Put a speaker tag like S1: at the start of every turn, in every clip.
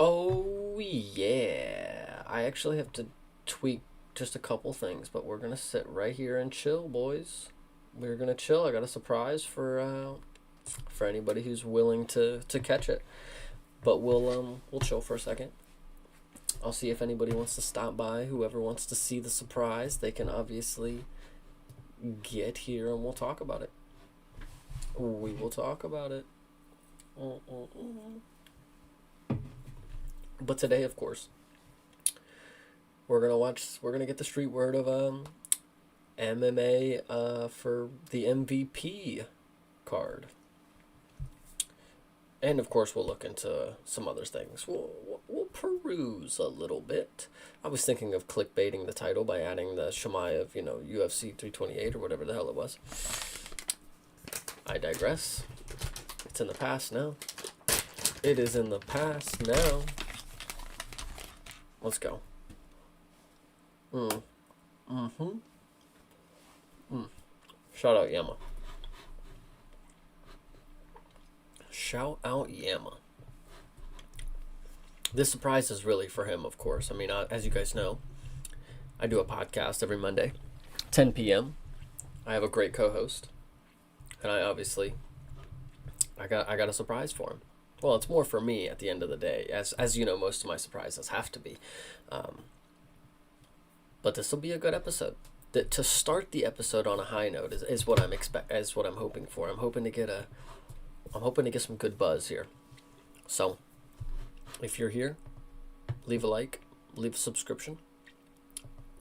S1: Oh, yeah. I actually have to tweak just a couple things, but we're going to sit right here and chill, boys. We're going to chill. I got a surprise for anybody who's willing to catch it. But we'll chill for a second. I'll see if anybody wants to stop by. Whoever wants to see the surprise, they can obviously get here and we'll talk about it. We will talk about it. Mm-mm-mm. But today, of course, we're gonna get the street word of MMA for the MVP card. And of course, we'll look into some other things. We'll peruse a little bit. I was thinking of clickbaiting the title by adding the Shemai of UFC 328 or whatever the hell it was. I digress. It's in the past now. It is in the past now. Let's go. Mm-hmm. Shout out Yama. Shout out Yama. This surprise is really for him, of course. I mean, as you guys know, I do a podcast every Monday, 10 p.m. I have a great co-host, and I got a surprise for him. Well, it's more for me at the end of the day, as you know, most of my surprises have to be. But this will be a good episode. To start the episode on a high note is what I'm hoping for. I'm hoping to get some good buzz here. So, if you're here, leave a like, leave a subscription,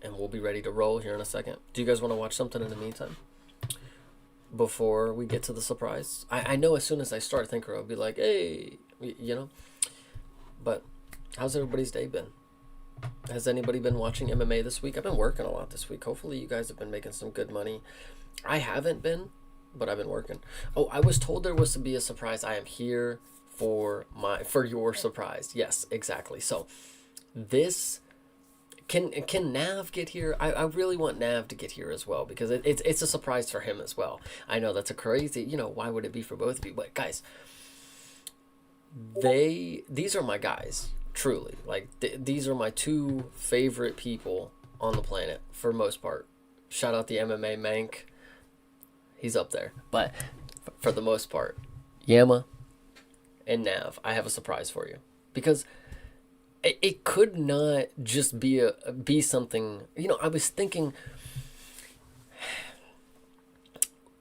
S1: and we'll be ready to roll here in a second. Do you guys want to watch something in the meantime? Before we get to the surprise? I know as soon as I start Thinker, I'll be like, hey, But how's everybody's day been? Has anybody been watching MMA this week? I've been working a lot this week. Hopefully you guys have been making some good money. I haven't been, but I've been working. Oh, I was told there was to be a surprise. I am here for your surprise. Yes, exactly. So this can Nav get here? I really want Nav to get here as well because it's a surprise for him as well. I know that's a crazy, why would it be for both of you? But guys, these are my guys, truly. Like these are my two favorite people on the planet for most part. Shout out the MMA Mank. He's up there. But for the most part, Yama and Nav, I have a surprise for you. Because it could not just be something, I was thinking,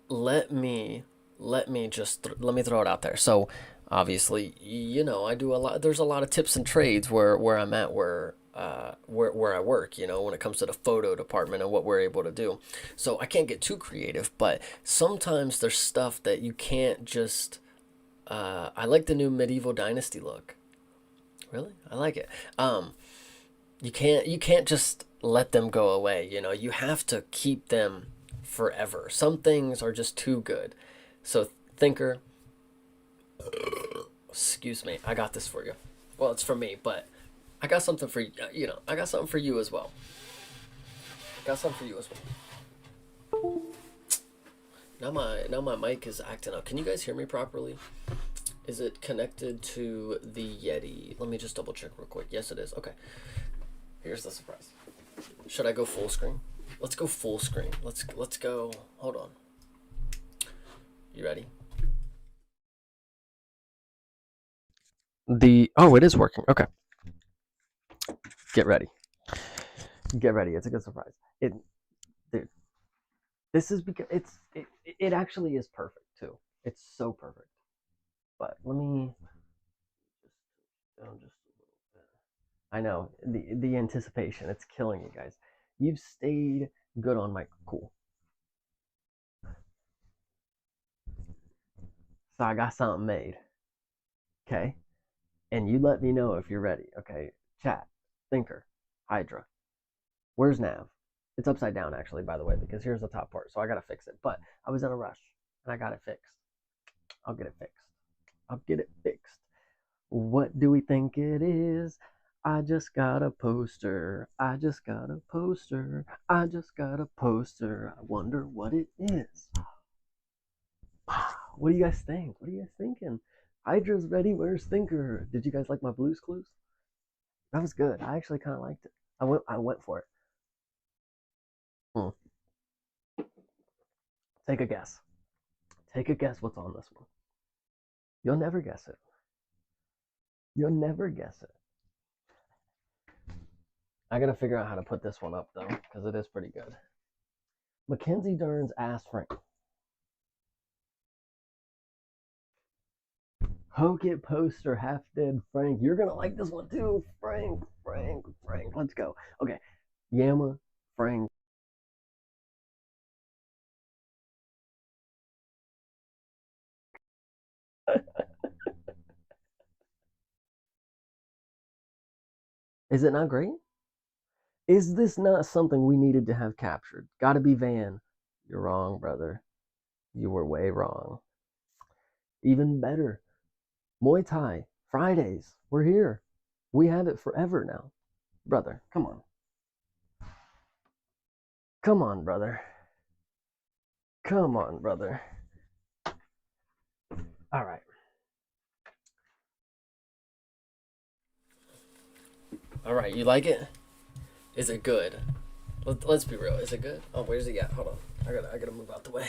S1: let me throw it out there. So obviously, I do a lot, there's a lot of tips and trades where I'm at, where I work, when it comes to the photo department and what we're able to do. So I can't get too creative, but sometimes there's stuff that you can't just, I like the new medieval dynasty look. Really? I like it. You can't just let them go away, you have to keep them forever. Some things are just too good. So Thinker, excuse me, I got this for you. Well, it's for me, but I got something for you. I got something for you as well. Now my mic is acting up. Can you guys hear me properly? Is it connected to the Yeti? Let me just double check real quick. Yes, it is. Okay. Here's the surprise. Should I go full screen? Let's go full screen. Let's go. Hold on. You ready? It is working. Okay. Get ready. It's a good surprise. Dude, this is because it actually is perfect too. It's so perfect. But let me just a little bit. I know the anticipation. It's killing you guys. You've stayed good on my cool. So I got something made. Okay, and you let me know if you're ready. Okay, chat, Thinker, Hydra. Where's Nav? It's upside down actually, by the way, because here's the top part. So I gotta fix it. But I was in a rush and I got it fixed. I'll get it fixed. What do we think it is? I just got a poster. I wonder what it is. What do you guys think? What are you guys thinking? Hydra's ready. Where's Thinker? Did you guys like my Blues Clues? That was good. I actually kind of liked it. I went for it. Hmm. Take a guess. Take a guess what's on this one. You'll never guess it. You'll never guess it. I gotta figure out how to put this one up though, because it is pretty good. Mackenzie Dern's ass Frank. Hoke it poster half dead Frank. You're gonna like this one too. Frank. Let's go. Okay. Yama, Frank. Is it not great? Is this not something we needed to have captured? Gotta be Van. You're wrong, brother. You were way wrong. Even better. Muay Thai. Fridays. We're here. We have it forever now. Brother, come on. Come on, brother. Come on, brother. All right. All right, you like it? Is it good? Let's be real. Is it good? Oh, where's he at? Hold on. I gotta move out the way.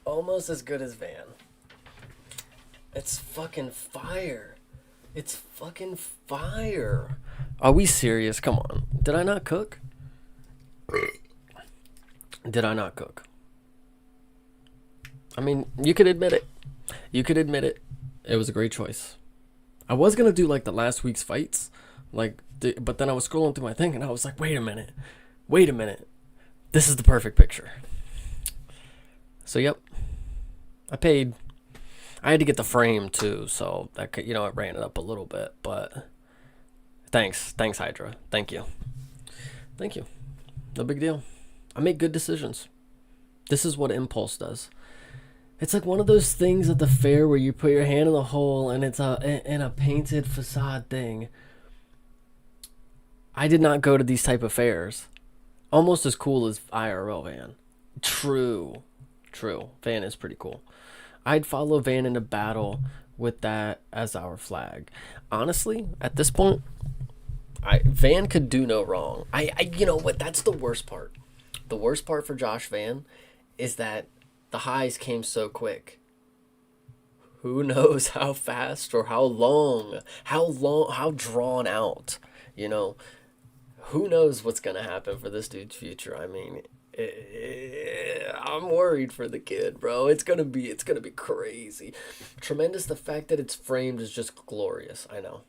S1: Almost as good as Van. It's fucking fire. It's fucking fire. Are we serious? Come on. Did I not cook? Did I not cook? I mean, you could admit it. You could admit it. It was a great choice. I was gonna do like the last week's fights, but then I was scrolling through my thing and I was like, wait a minute. This is the perfect picture. So yep, I paid. I had to get the frame too, so that could, it ran it up a little bit. But thanks Hydra. Thank you. No big deal. I make good decisions. This is what impulse does. It's like one of those things at the fair where you put your hand in the hole and it's in a painted facade thing. I did not go to these type of fairs. Almost as cool as IRL Van. True. Van is pretty cool. I'd follow Van into battle with that as our flag. Honestly, at this point, Van could do no wrong. You know what? That's the worst part. The worst part for Josh Van is that the highs came so quick. Who knows how fast or how drawn out, who knows what's going to happen for this dude's future. I mean, I'm worried for the kid, bro. It's going to be crazy. Tremendous. The fact that it's framed is just glorious. I know.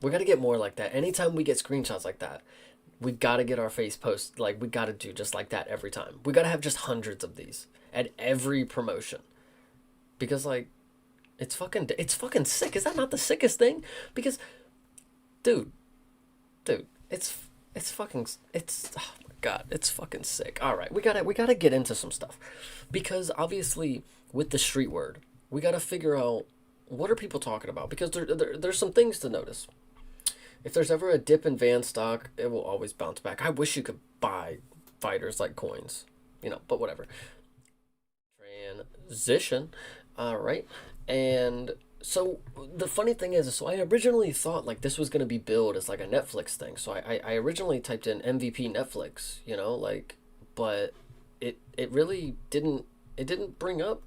S1: We got to get more like that. Anytime we get screenshots like that, we got to get our face post. Like, we got to do just like that every time. We got to have just hundreds of these at every promotion. Because, like, it's fucking sick. Is that not the sickest thing? Because, dude, it's fucking, oh my God, it's fucking sick. All right, we gotta get into some stuff. Because, obviously, with the street word, we got to figure out what are people talking about. Because there's some things to notice. If there's ever a dip in Van stock, it will always bounce back. I wish you could buy fighters like coins, but whatever. Transition. All right. And so the funny thing is, so I originally thought like this was going to be billed as like a Netflix thing. So I originally typed in MVP Netflix, but it really didn't bring up,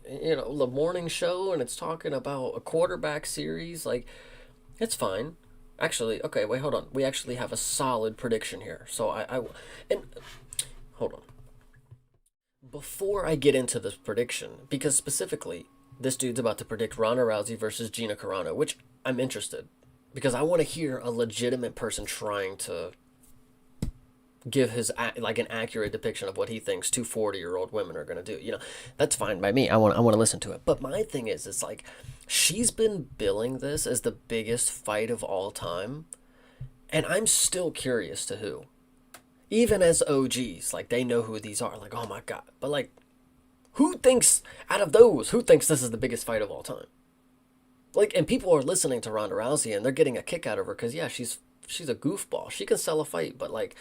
S1: the morning show, and it's talking about a quarterback series. Like, it's fine. Actually, okay, wait, hold on. We actually have a solid prediction here. So and hold on. Before I get into this prediction, because specifically, this dude's about to predict Ronda Rousey versus Gina Carano, which I'm interested, because I want to hear a legitimate person trying to give his like an accurate depiction of what he thinks two 40-year-old women are going to do. That's fine by me. I want to listen to it. But my thing is, it's like she's been billing this as the biggest fight of all time, and I'm still curious to who. Even as OGs, like, they know who these are. Like, oh my God. But like, who thinks this is the biggest fight of all time? Like, and people are listening to Ronda Rousey and they're getting a kick out of her because, yeah, she's a goofball. She can sell a fight, but like,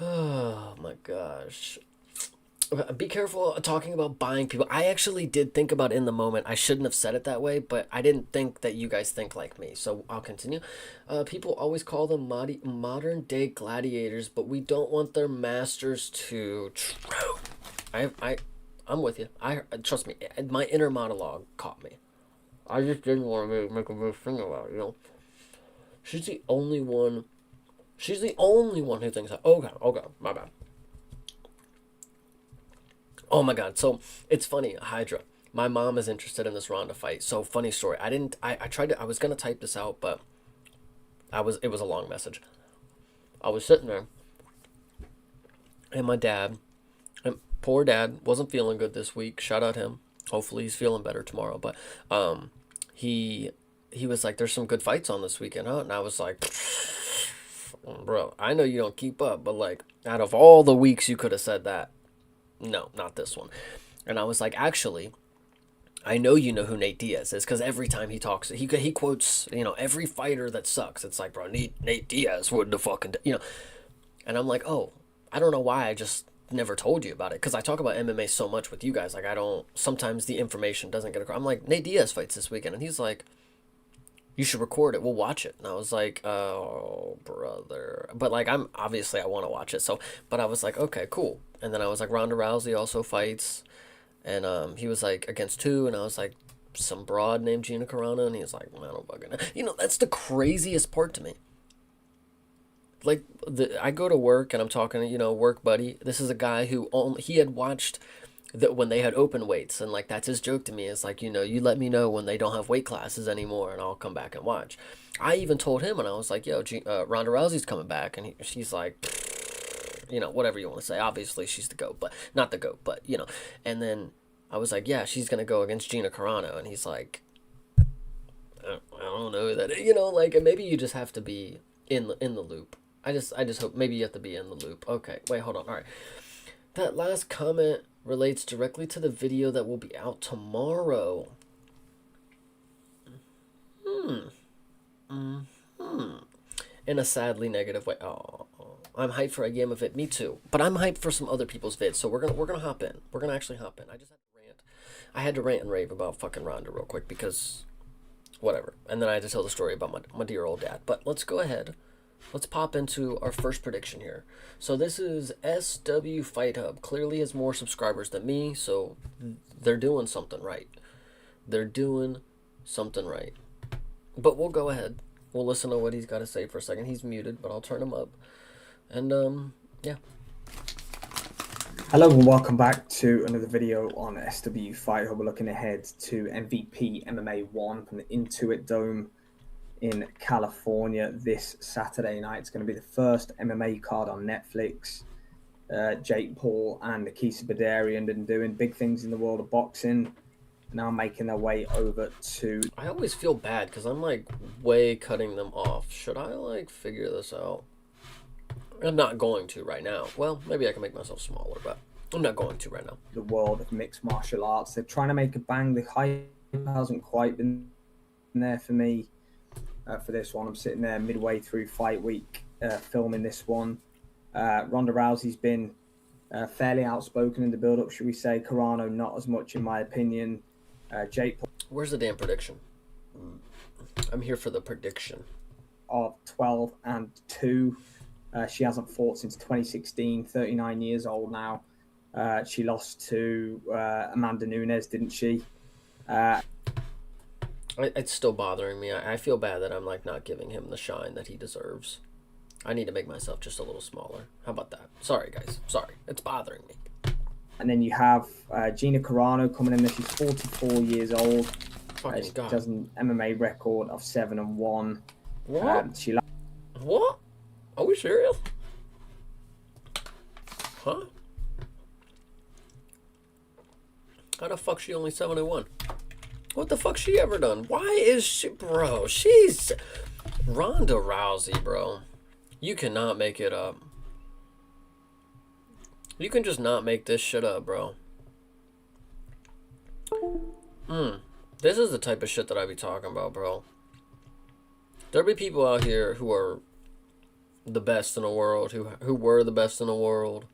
S1: oh my gosh. Be careful talking about buying people. I actually did think about it in the moment. I shouldn't have said it that way, but I didn't think that you guys think like me. So I'll continue. People always call them modern day gladiators, but we don't want their masters to. True. I'm with you. I trust me. My inner monologue caught me. I just didn't want to make a big thing about it. You know, she's the only one. She's the only one who thinks that. Okay, okay, my bad. Oh my god. So it's funny, Hydra. My mom is interested in this Ronda fight. So funny story. I didn't I tried to I was gonna type this out, but it was a long message. I was sitting there and my dad and poor dad wasn't feeling good this week. Shout out him. Hopefully he's feeling better tomorrow. But he he was like, there's some good fights on this weekend, huh? And I was like, bro, I know you don't keep up, but like out of all the weeks you could have said that, no, not this one. And I was like, actually, I know you know who Nate Diaz is because every time he talks, he quotes, you know, every fighter that sucks. It's like, bro, Nate Diaz wouldn't have fucking, you know. And I'm like, oh, I don't know why I just never told you about it because I talk about MMA so much with you guys. Like, I don't, sometimes the information doesn't get across. I'm like, Nate Diaz fights this weekend. And he's like, you should record it. We'll watch it. And I was like, oh, brother. But like, I want to watch it. So, but I was like, okay, cool. And then I was like, Ronda Rousey also fights. And he was like, against two. And I was like, some broad named Gina Carano. And he was like, I don't fucking know. You know, that's the craziest part to me. Like, I go to work and I'm talking to, you know, work buddy. This is a guy who he had watched that when they had open weights, and like that's his joke to me is like, you know, you let me know when they don't have weight classes anymore and I'll come back and watch. I even told him and I was like, yo, Ronda Rousey's coming back, and she's like, you know, whatever you want to say. Obviously she's the GOAT, but not the GOAT, but you know. And then I was like, yeah, she's gonna go against Gina Carano, and he's like, I don't know who that is. You know, like, and maybe you just have to be in the loop. I just hope maybe you have to be in the loop. Okay, wait, hold on. All right. That last comment relates directly to the video that will be out tomorrow. In a sadly negative way. Oh, I'm hyped for a game of it. Me too. But I'm hyped for some other people's vids. So we're gonna hop in. We're gonna actually hop in. I just had to rant. I had to rant and rave about fucking Ronda real quick because whatever. And then I had to tell the story about my dear old dad. But let's go ahead. Let's pop into our first prediction here. So this is SW Fight Hub. Clearly has more subscribers than me, so they're doing something right. They're doing something right. But we'll go ahead. We'll listen to what he's got to say for a second. He's muted, but I'll turn him up. And, yeah.
S2: Hello and welcome back to another video on SW Fight Hub. We're looking ahead to MVP MMA 1 from the Intuit Dome in California this Saturday night. It's going to be the first MMA card on Netflix. Jake Paul and Akisa Badarian been doing big things in the world of boxing, now making their way over to...
S1: I always feel bad because I'm like way cutting them off. Should I like figure this out? I'm not going to right now. Well, maybe I can make myself smaller, but I'm not going to right now.
S2: The world of mixed martial arts. They're trying to make a bang. The hype hasn't quite been there for me. For this one, I'm sitting there midway through fight week filming this one. Ronda Rousey's been fairly outspoken in the build-up, should we say. Carano not as much in my opinion. Jake Paul,
S1: where's the damn prediction? I'm here for the prediction.
S2: Of 12-2. She hasn't fought since 2016, 39 years old now. She lost to Amanda Nunes, didn't she?
S1: It's still bothering me. I feel bad that I'm like not giving him the shine that he deserves. I need to make myself just a little smaller. How about that? Sorry, guys. Sorry. It's bothering me.
S2: And then you have Gina Carano coming in there. She's 44 years old. She has an MMA record of 7-1.
S1: What? What? Are we serious? Huh? How the fuck she only 7-1? What the fuck she ever done? Why is she, bro? She's Ronda Rousey, bro. You cannot make it up. You can just not make this shit up, bro. This is the type of shit that I be talking about, bro. There be people out here who are the best in the world, who were the best in the world,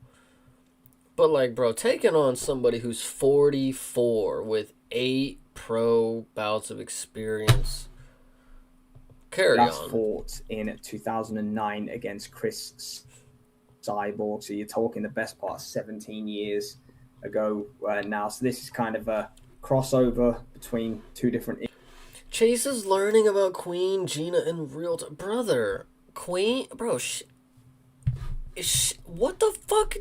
S1: But like, bro, taking on somebody who's 44 with 8 pro bouts of experience. Carry
S2: Last
S1: on.
S2: fought in 2009 against Chris Cyborg. So you're talking the best part of 17 years ago now. So this is kind of a crossover between two different.
S1: Chase is learning about Queen Gina in real time. Brother, Queen, bro, what the fuck?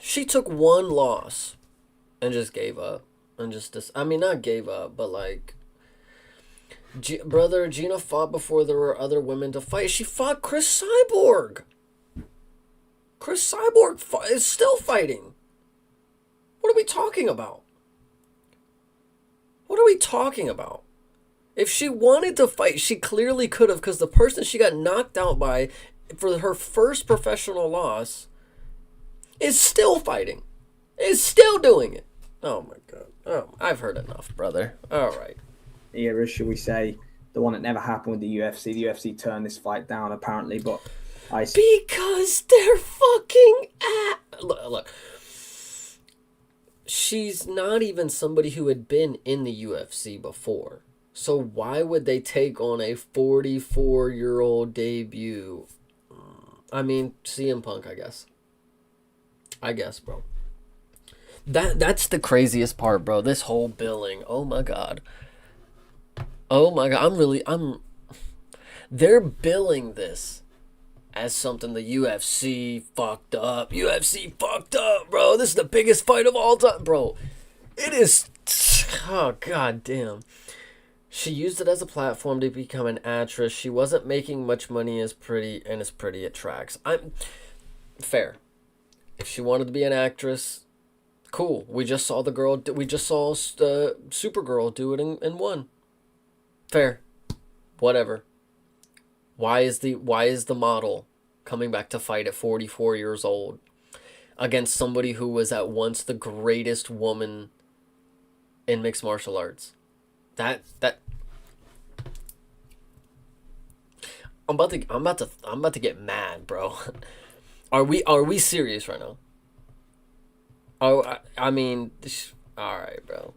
S1: She took one loss and just gave up. And I mean, not gave up, but like, brother, Gina fought before there were other women to fight. She fought Chris Cyborg. Chris Cyborg is still fighting. What are we talking about? What are we talking about? If she wanted to fight, she clearly could have, because the person she got knocked out by for her first professional loss is still fighting. Is still doing it. Oh my god. Oh, I've heard enough, brother. All right.
S2: Era, should we say, the one that never happened with the UFC. The UFC turned this fight down, apparently, but
S1: because they're fucking look. She's not even somebody who had been in the UFC before. So why would they take on a 44-year-old debut? I mean, CM Punk, I guess. Bro. That's the craziest part, bro. This whole billing. Oh my god. They're billing this as something the UFC fucked up. UFC fucked up, bro. This is the biggest fight of all time, bro. It is. Oh god damn. She used it as a platform to become an actress. She wasn't making much money as pretty, and as pretty it tracks. I'm fair. If she wanted to be an actress, cool. We just saw Supergirl do it and won. Fair. Whatever. Why is the model coming back to fight at 44 years old against somebody who was at once the greatest woman in mixed martial arts? I'm about to get mad, bro. Are we serious right now? Oh, I mean, all right, bro.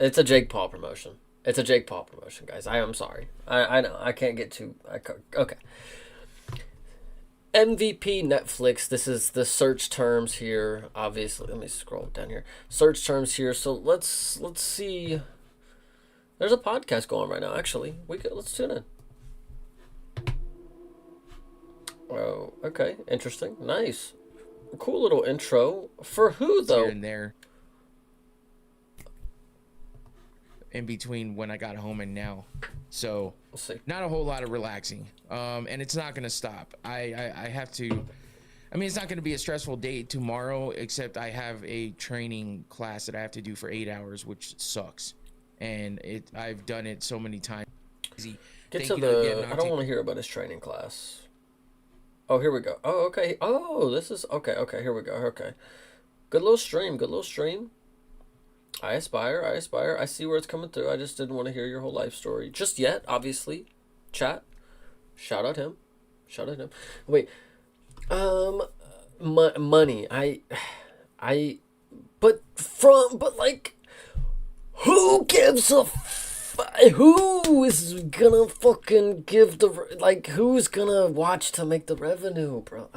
S1: It's a Jake Paul promotion. Guys. I am sorry. I know. I can't get too. Okay. MVP Netflix. This is the search terms here. Obviously, let me scroll down here. Search terms here. So let's see. There's a podcast going right now. Actually, let's tune in. Oh, okay. Interesting. Nice. Cool little intro. For who though?
S3: Here and there. In between when I got home and now, so
S1: We'll see.
S3: Not a whole lot of relaxing, and it's not gonna stop. I have to. I mean, it's not gonna be a stressful day tomorrow, except I have a training class that I have to do for 8 hours, which sucks, and I've done it so many times.
S1: I don't want to hear about his training class. Oh, here we go. Oh, okay. Oh, this is okay. Okay, here we go. Okay, good little stream. I aspire. I see where it's coming through. I just didn't want to hear your whole life story just yet, obviously. Chat. Shout out him. Wait. Money. But like, who gives a who is gonna fucking give who's gonna watch to make the revenue, bro?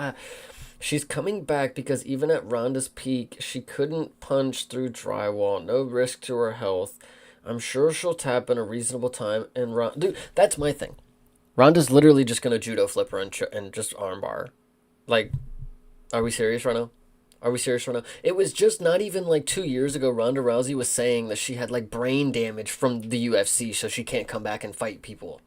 S1: She's coming back because even at Ronda's peak, she couldn't punch through drywall. No risk to her health. I'm sure she'll tap in a reasonable time. And dude, that's my thing. Ronda's literally just gonna judo flip her and just armbar. Like, are we serious right now? It was just not even like 2 years ago. Ronda Rousey was saying that she had like brain damage from the UFC, so she can't come back and fight people.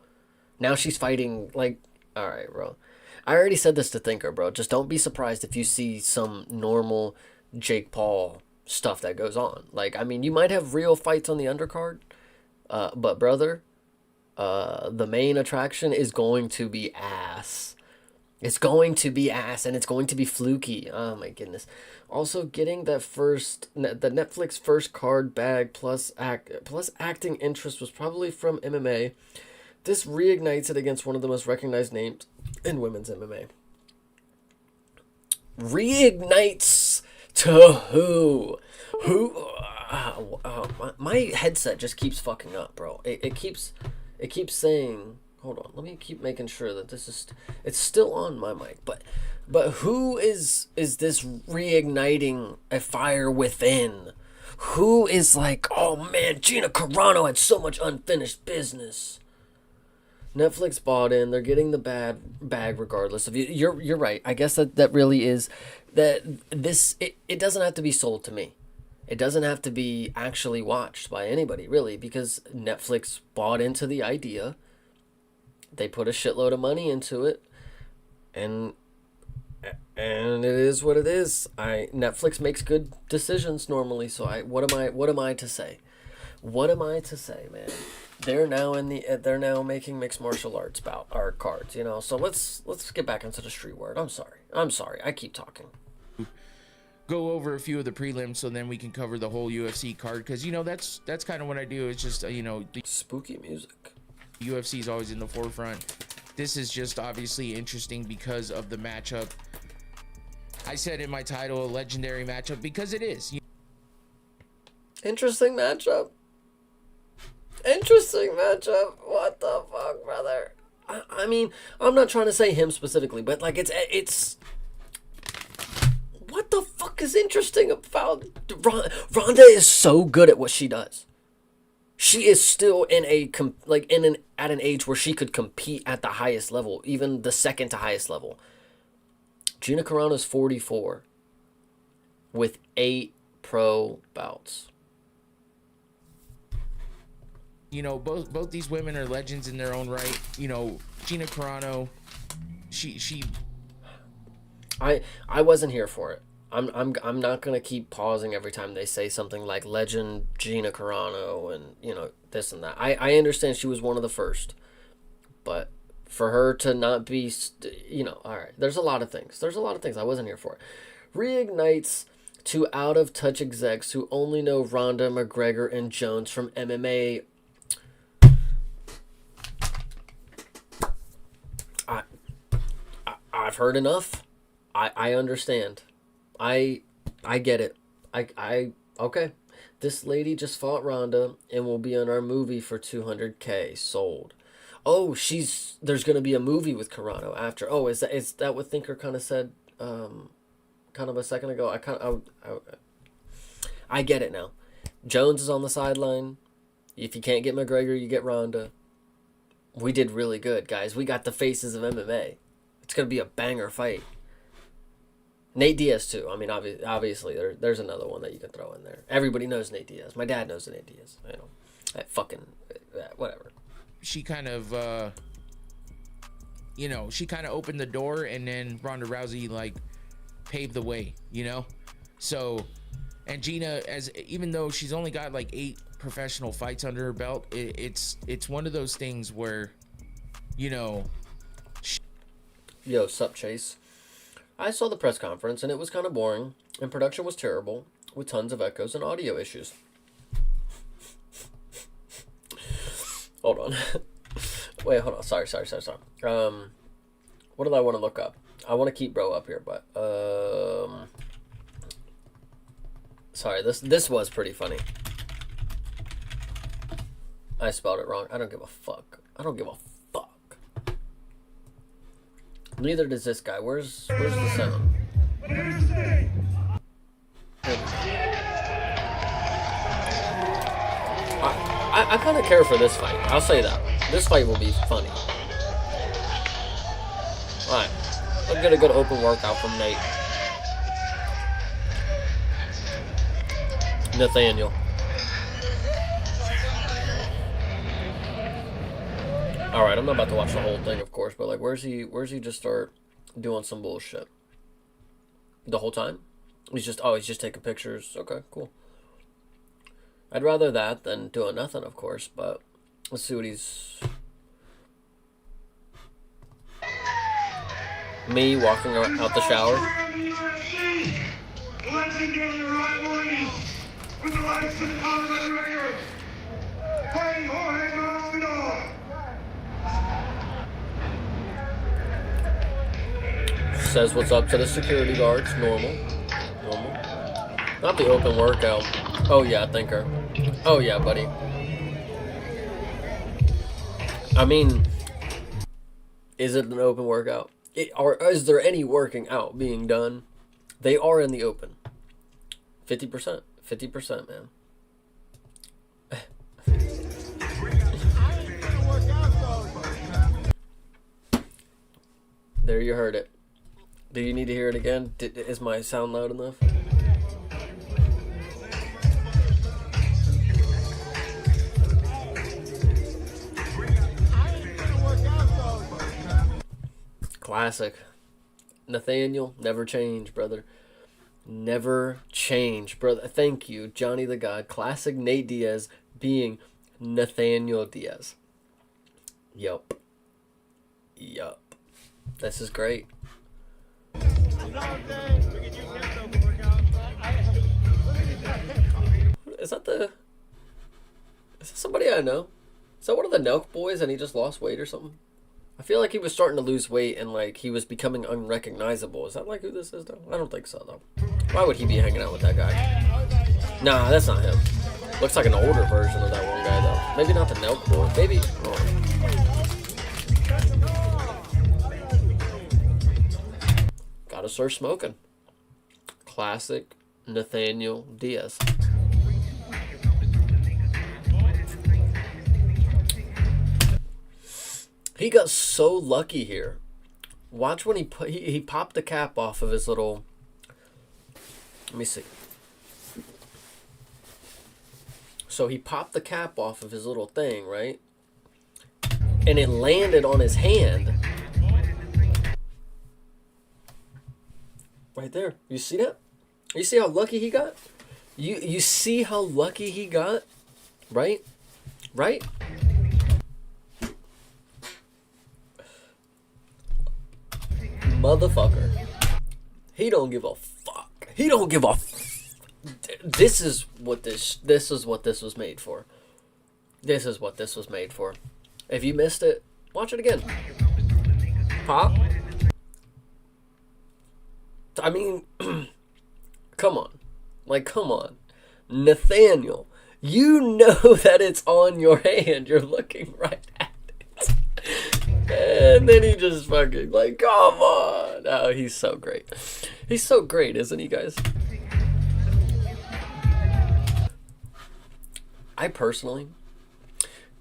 S1: Now she's fighting like, all right, bro. I already said this to Thinker, bro. Just don't be surprised if you see some normal Jake Paul stuff that goes on. Like, I mean, you might have real fights on the undercard, but brother, the main attraction is going to be ass. It's going to be ass, and it's going to be fluky. Oh my goodness. Also, getting the Netflix first card bag plus acting interest was probably from MMA. This reignites it against one of the most recognized names in women's MMA. Reignites to who? Who? My headset just keeps fucking up, bro. It keeps saying. Hold on, let me keep making sure that it's still on my mic. But who is this reigniting a fire within? Who is like, oh man, Gina Carano had so much unfinished business. Netflix bought in. They're getting the bag regardless of you. You're right. I guess that really is that this. It doesn't have to be sold to me. It doesn't have to be actually watched by anybody really, because Netflix bought into the idea. They put a shitload of money into it, and it is what it is. Netflix makes good decisions normally, so what am I to say? What am I to say, man? They're now making mixed martial arts cards, you know. So let's get back into the street word. I'm sorry. I keep talking.
S3: Go over a few of the prelims so then we can cover the whole UFC card, because you know that's kind of what I do. It's just the
S1: Spooky music.
S3: UFC is always in the forefront. This is just obviously interesting because of the matchup. I said in my title, a legendary matchup, because it is.
S1: Interesting matchup. What the fuck, brother? I mean, I'm not trying to say him specifically, but like it's. What the fuck is interesting about Ronda? Is so good at what she does. She is still at an age where she could compete at the highest level, even the second to highest level. Gina Carano's 44 with 8 pro bouts.
S3: You know, both these women are legends in their own right. You know, Gina Carano, she
S1: I wasn't here for it. I'm not gonna keep pausing every time they say something like legend Gina Carano and you know this and that. I understand she was one of the first, but for her to not be, you know, all right. There's a lot of things. I wasn't here for it. Reignites to out of touch execs who only know Ronda, McGregor, and Jones from MMA. I've heard enough. I understand. I get it. Okay. This lady just fought Ronda and will be in our movie for $200K sold. Oh, there's gonna be a movie with Carano after. Oh, is that what Thinker kind of said kind of a second ago? I get it now. Jones is on the sideline. If you can't get McGregor, you get Ronda. We did really good, guys. We got the faces of MMA. It's gonna be a banger fight. Nate Diaz too. I mean, obviously, there's another one that you can throw in there. Everybody knows Nate Diaz. My dad knows Nate Diaz. You know, that fucking whatever.
S3: She kind of, she kind of opened the door, and then Ronda Rousey like paved the way. You know, so and Gina, even though she's only got like 8 professional fights under her belt, it's one of those things where, you know.
S1: Yo, sup, Chase? I saw the press conference, and it was kind of boring, and production was terrible, with tons of echoes and audio issues. Hold on. Wait, hold on. Sorry. What did I want to look up? I want to keep bro up here, but, sorry, this was pretty funny. I spelled it wrong. I don't give a fuck. Neither does this guy. Where's the sound? I kind of care for this fight. I'll say that. This fight will be funny. Alright. Let's get a good open workout from Nate. Nathaniel. Alright, I'm not about to watch the whole thing, of course, but like, where's he just start doing some bullshit? The whole time? He's just taking pictures. Okay, cool. I'd rather that than doing nothing, of course, but let's see what he's... Me walking out the shower.
S4: Legendary rivalry with the likes of Conor McGregor, fighting Jorge Masvidal.
S1: Says what's up to the security guards. Normal. Normal. Not the open workout. Oh yeah, thinker. Oh yeah, buddy. I mean, is it an open workout? Or is there any working out being done? They are in the open. 50%. 50%, man. There you heard it. Do you need to hear it again? Is my sound loud enough? Classic. Nathaniel, never change, brother. Never change, brother. Thank you, Johnny the God. Classic Nate Diaz being Nathaniel Diaz. Yup. Yup. This is great. Is that somebody I know? Is that one of the Nelk boys and he just lost weight or something? I feel like he was starting to lose weight and like he was becoming unrecognizable. Is that like who this is though? I don't think so though. Why would he be hanging out with that guy? Nah, that's not him. Looks like an older version of that one guy though. Maybe not the Nelk boy. Maybe. Oh. Gotta start smoking. Classic Nathaniel Diaz. He got so lucky here. Watch when he popped the cap off of his little. Let me see. So he popped the cap off of his little thing, right? And it landed on his hand. Right there. You see that? You see how lucky he got? You see how lucky he got? Right? Right? Motherfucker. He don't give a fuck. He don't give a This is what this was made for. This is what this was made for. If you missed it, watch it again. Pop. I mean, come on. Like, come on. Nathaniel, you know that it's on your hand. You're looking right at it. And then he just fucking, like, come on. Oh, he's so great. He's so great, isn't he, guys? I personally,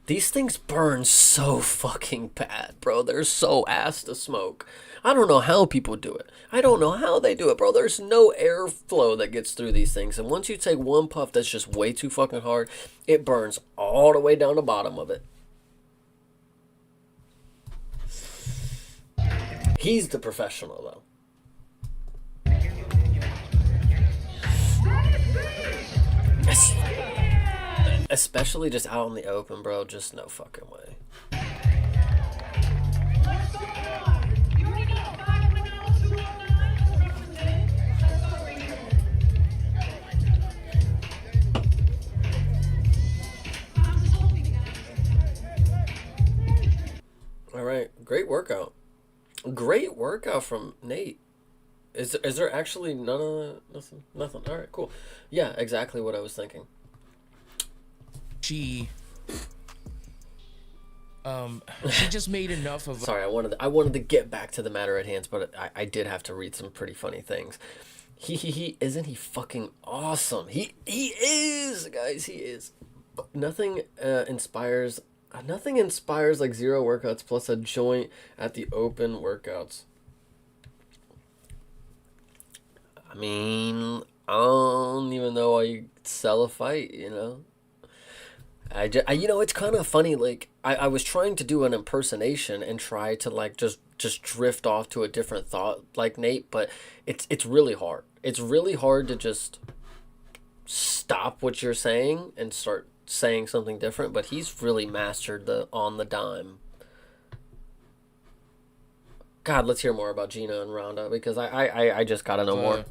S1: these things burn so fucking bad, bro. They're so ass to smoke. I don't know how people do it. I don't know how they do it, bro. There's no airflow that gets through these things. And once you take one puff that's just way too fucking hard, it burns all the way down the bottom of it. He's the professional, though. Especially just out in the open, bro. Just no fucking way. All right, great workout. Great workout from Nate. Is there actually nothing? All right, cool. Yeah, exactly what I was thinking.
S3: She just made enough of.
S1: Sorry, I wanted to get back to the matter at hand, but I did have to read some pretty funny things. He isn't he fucking awesome? He is, guys. He is. Nothing inspires like zero workouts plus a joint at the open workouts. I mean, I don't even know why you sell a fight, you know? You know, it's kind of funny, like, I was trying to do an impersonation and try to, like, just drift off to a different thought, like Nate, but it's really hard. It's really hard to just stop what you're saying and start saying something different, but he's really mastered the on the dime. God, let's hear more about Gina and Ronda, because I just gotta know more.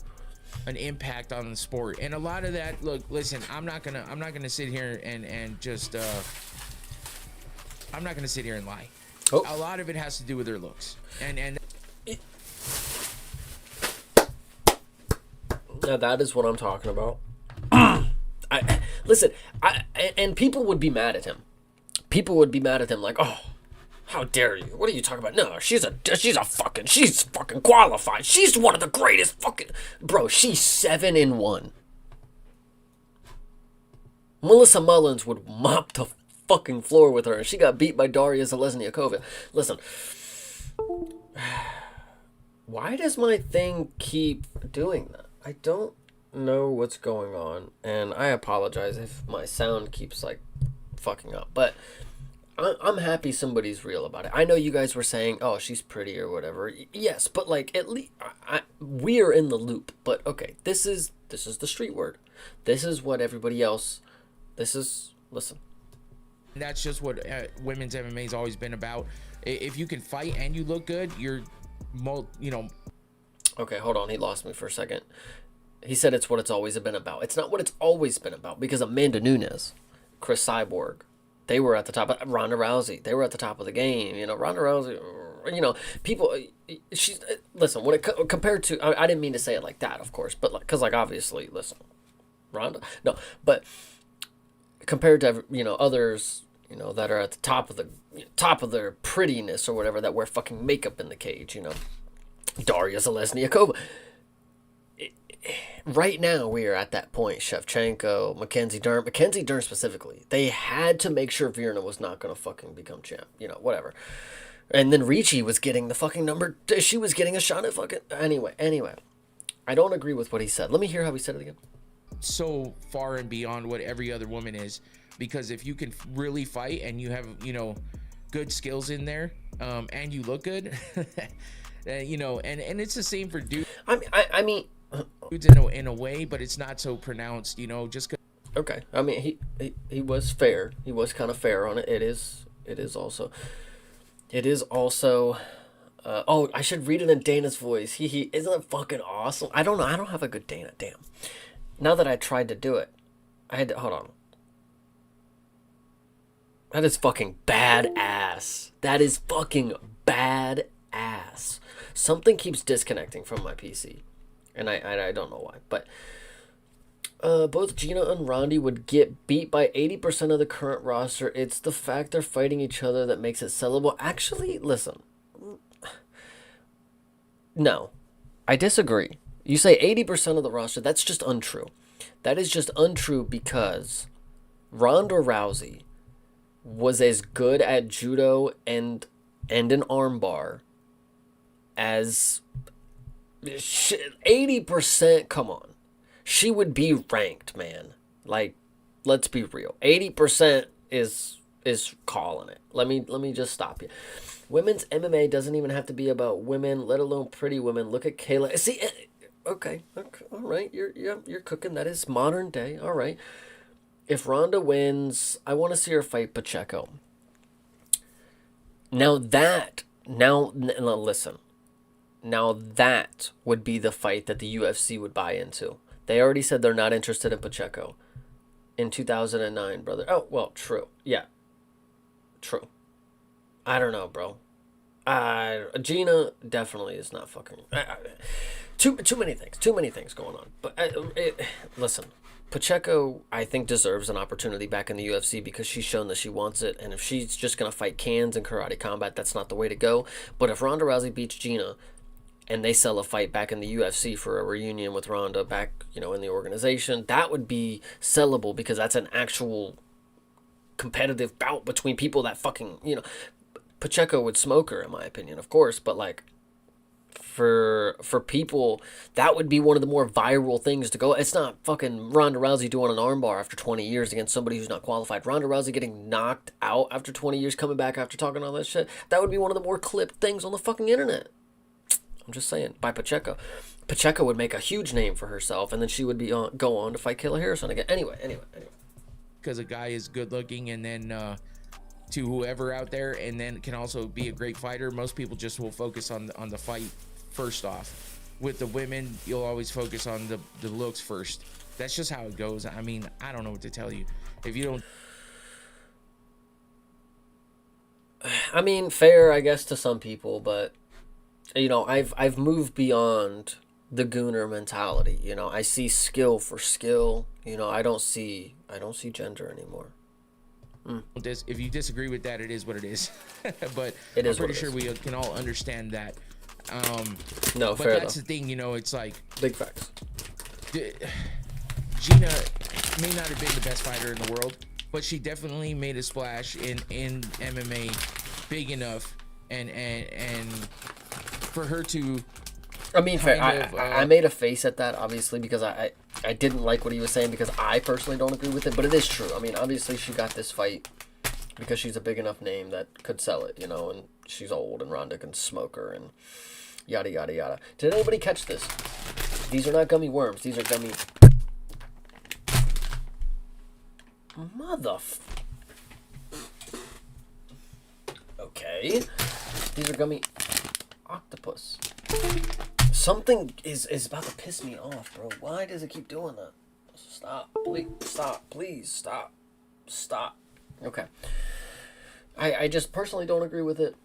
S3: An impact on the sport, and a lot of that. Look, listen, I'm not gonna sit here and just I'm not gonna sit here and lie. A lot of it has to do with their looks, and
S1: Now that is what I'm talking about. Listen, and people would be mad at him. People would be mad at him like, oh, how dare you? What are you talking about? No, she's fucking qualified. She's one of the greatest fucking... Bro, she's 7-1. Melissa Mullins would mop the fucking floor with her, and she got beat by Daria Zelezniakova. Listen, why does my thing keep doing that? I don't know what's going on, and I apologize if my sound keeps like fucking up, but I'm happy somebody's real about it. I know you guys were saying, oh, she's pretty or whatever. Yes, but like at least we're in the loop. But okay, this is the street word. This is what everybody else. Listen.
S3: That's just what women's MMA has always been about. If you can fight and you look good, you're,
S1: Okay, hold on. He lost me for a second. He said it's what it's always been about. It's not what it's always been about, because Amanda Nunes, Chris Cyborg, they were at the top. Ronda Rousey, they were at the top of the game. Ronda Rousey, people. Listen. When it compared to, I didn't mean to say it like that, of course, but because obviously, listen, Ronda, no, but compared to others, that are at the top of their prettiness or whatever, that wear fucking makeup in the cage, Daria Zelezniakova. Right now, we are at that point. Shevchenko, Mackenzie Dern specifically. They had to make sure Virna was not going to fucking become champ. Whatever. And then Ricci was getting the fucking number. She was getting a shot at fucking... Anyway. I don't agree with what he said. Let me hear how he said it again.
S3: So far and beyond what every other woman is. Because if you can really fight and you have, good skills in there, and you look good, and it's the same for dudes.
S1: I mean...
S3: dudes in a way, but it's not so pronounced, just 'cause.
S1: Okay. I mean, he was fair. He was kind of fair on it. It is also oh, I should read it in Dana's voice. He isn't it fucking awesome? I don't know. I don't have a good Dana. Damn. Now that I tried to do it, I had to, hold on. That is fucking badass. That is fucking badass. Something keeps disconnecting from my PC. And I don't know why, but both Gina and Rondy would get beat by 80% of the current roster. It's the fact they're fighting each other that makes it sellable. Actually, listen. No, I disagree. You say 80% of the roster. That's just untrue. That is just untrue because Ronda Rousey was as good at judo and an armbar as... 80%, come on. She would be ranked, man. Like, let's be real. 80% is calling it. Let me just stop you. Women's MMA doesn't even have to be about women, let alone pretty women. Look at Kayla. See, okay, all right. You're cooking. That is modern day. All right. If Ronda wins, I want to see her fight Pacheco. Now listen. Now that would be the fight that the UFC would buy into. They already said they're not interested in Pacheco in 2009, brother. Oh, well, true. Yeah. True. I don't know, bro. Gina definitely is not fucking... Too many things. Too many things going on. But listen, Pacheco, I think, deserves an opportunity back in the UFC because she's shown that she wants it. And if she's just going to fight cans in karate combat, that's not the way to go. But if Ronda Rousey beats Gina... and they sell a fight back in the UFC for a reunion with Ronda back, in the organization, that would be sellable because that's an actual competitive bout between people that fucking, Pacheco would smoke her, in my opinion, of course, but like for people, that would be one of the more viral things to go. It's not fucking Ronda Rousey doing an armbar after 20 years against somebody who's not qualified. Ronda Rousey getting knocked out after 20 years, coming back after talking all that shit. That would be one of the more clipped things on the fucking internet. I'm just saying, by Pacheco. Pacheco would make a huge name for herself, and then she would go on to fight Kayla Harrison again. Anyway.
S3: Because a guy is good looking, and then to whoever out there, and then can also be a great fighter. Most people just will focus on the fight first off. With the women, you'll always focus on the looks first. That's just how it goes. I mean, I don't know what to tell you. If you don't...
S1: I mean, fair, I guess, to some people, but... I've moved beyond the gooner mentality. You know, I see skill for skill. You know, I don't see gender anymore.
S3: If you disagree with that, it is what it is. But
S1: It
S3: I'm
S1: is what
S3: pretty
S1: it
S3: sure
S1: is.
S3: we can all understand that.
S1: No,
S3: But
S1: fair
S3: that's
S1: though.
S3: the thing, you know, it's like
S1: Big facts.
S3: Gina may not have been the best fighter in the world, but she definitely made a splash in MMA big enough and for her to
S1: I mean, fair.
S3: kind of,
S1: I made a face at that, obviously, because I didn't like what he was saying, because I personally don't agree with it, but it is true. I mean, obviously, she got this fight because she's a big enough name that could sell it, you know, and she's old, and Ronda can smoke her, and yada, yada, yada. Did anybody catch this? These are not gummy worms. These are gummy... Okay. These are gummy octopus. Something is about to piss me off, bro. Why does it keep doing that? Stop. Please. Stop. Please. Stop. Stop. Okay. I just personally don't agree with it.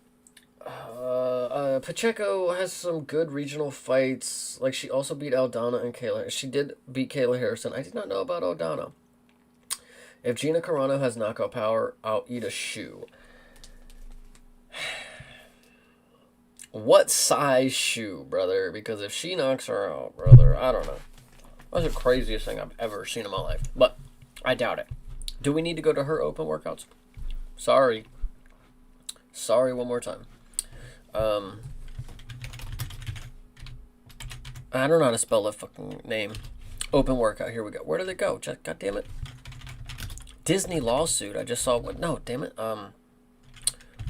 S1: Pacheco has some good regional fights. Like, she also beat Aldana and Kayla. She did beat Kayla Harrison. I did not know about Aldana. If Gina Carano has knockout power, I'll eat a shoe. What size shoe, brother? Because if she knocks her out, brother, I don't know. That's the craziest thing I've ever seen in my life. But I doubt it. Do we need to go to her open workouts? Sorry. Sorry one more time. I don't know how to spell that fucking name. Open workout. Here we go. Where did it go? God damn it. Disney lawsuit. I just saw what. No, damn it. What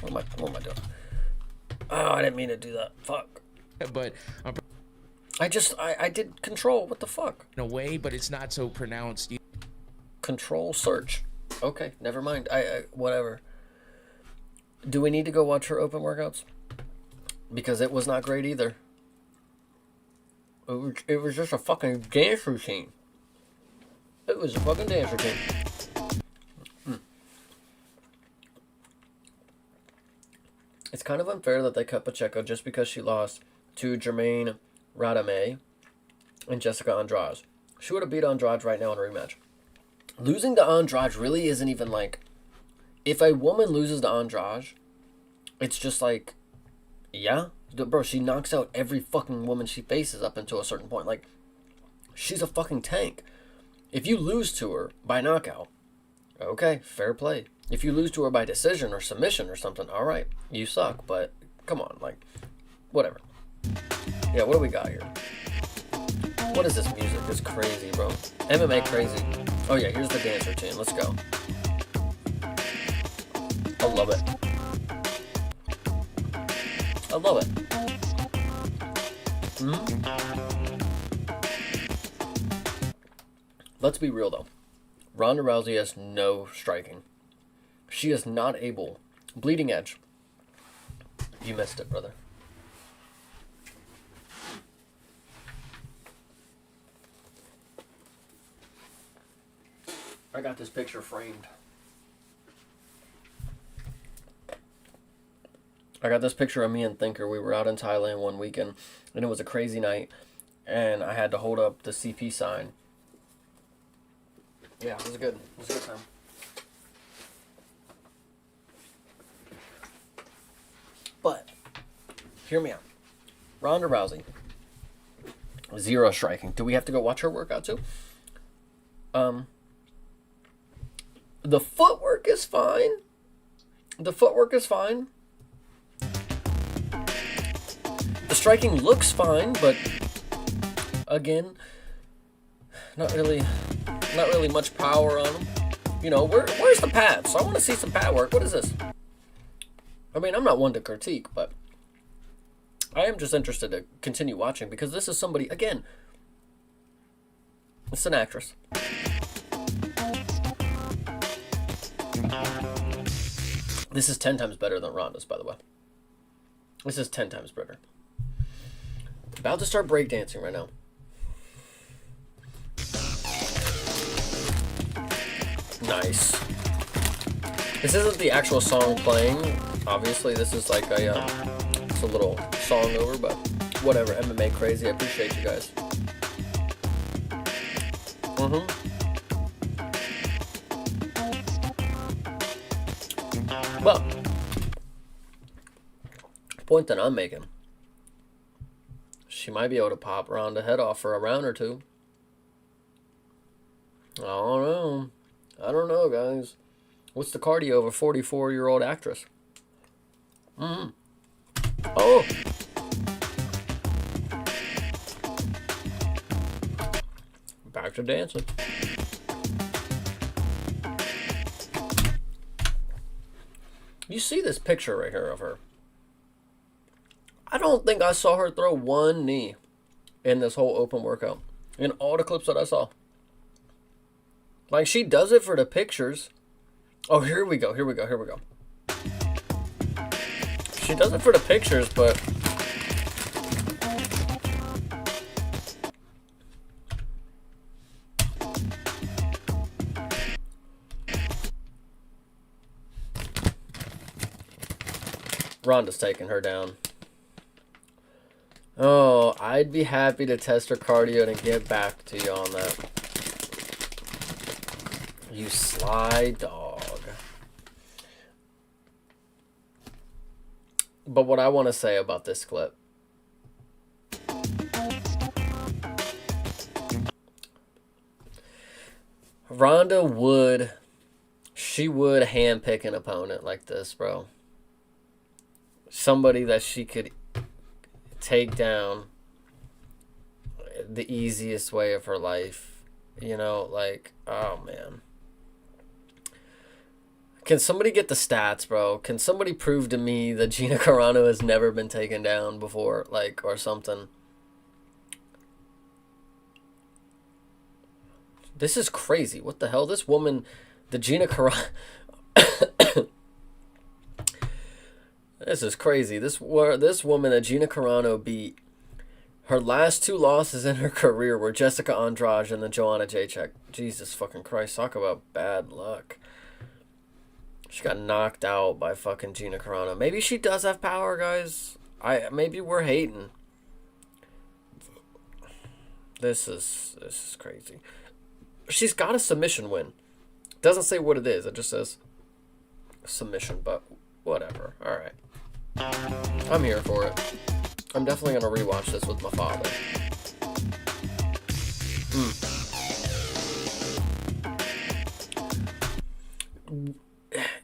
S1: am I doing? Oh, I didn't mean to do that. Fuck.
S3: but
S1: I did control. What the fuck?
S3: in a way, but it's not so pronounced.
S1: Control search. Okay, never mind. I whatever. Do we need to go watch her open workouts? Because it was not great either. It was just a fucking dance routine. It was a fucking dance routine. It's kind of unfair that they cut Pacheco just because she lost to Jermaine Radame and Jessica Andrade. She would have beat Andrade right now in a rematch. Losing to Andrade really isn't even like... If a woman loses to Andrade, it's just like... Yeah? Bro, she knocks out every fucking woman she faces up until a certain point. Like, she's a fucking tank. If you lose to her by knockout, okay, fair play. If you lose to her by decision or submission or something, all right, you suck. But come on, like, whatever. Yeah, what do we got here? What is this music? It's crazy, bro. MMA crazy. Oh yeah, here's the dance routine. Let's go. I love it. I love it. Let's be real though. Ronda Rousey has no striking. She is not able. Bleeding edge. You missed it, brother. I got this picture framed. I got this picture of me and Thinker. We were out in Thailand one weekend, and it was a crazy night, and I had to hold up the CP sign. Yeah, it was good. It was a good time. But, hear me out. Ronda Rousey. 0 striking. Do we have to go watch her workout too? The footwork is fine. The footwork is fine. The striking looks fine, but again, not really much power on them. You know, where's the pads? I want to see some pad work. What is this? I mean, I'm not one to critique, but I am just interested to continue watching because this is somebody, again, it's an actress. This is 10 times better than Ronda's, by the way. This is 10 times better. About to start breakdancing right now. Nice. This isn't the actual song playing. Obviously, this is like it's a little song over, but whatever, MMA crazy. I appreciate you guys. Well, point that I'm making, she might be able to pop Ronda head off for a round or two. I don't know, guys. What's the cardio of a 44-year-old actress? Oh. Back to dancing. You see this picture right here of her. I don't think I saw her throw one knee in this whole open workout. In all the clips that I saw. Like, she does it for the pictures. Oh, here we go. She does it for the pictures, but... Ronda's taking her down. Oh, I'd be happy to test her cardio and get back to you on that. You sly dog. But what I want to say about this clip. Ronda would handpick an opponent like this, bro. Somebody that she could take down the easiest way of her life. You know, like, oh, man. Can somebody get the stats, bro? Can somebody prove to me that Gina Carano has never been taken down before, like, or something? This is crazy. What the hell? This woman, the Gina Carano... This is crazy. This woman that Gina Carano beat, her last two losses in her career were Jessica Andrade and then Joanna Jacek. Jesus fucking Christ. Talk about bad luck. She got knocked out by fucking Gina Carano. Maybe she does have power, guys. Maybe we're hating. This is crazy. She's got a submission win. Doesn't say what it is. It just says submission, but whatever. All right. I'm here for it. I'm definitely going to rewatch this with my father.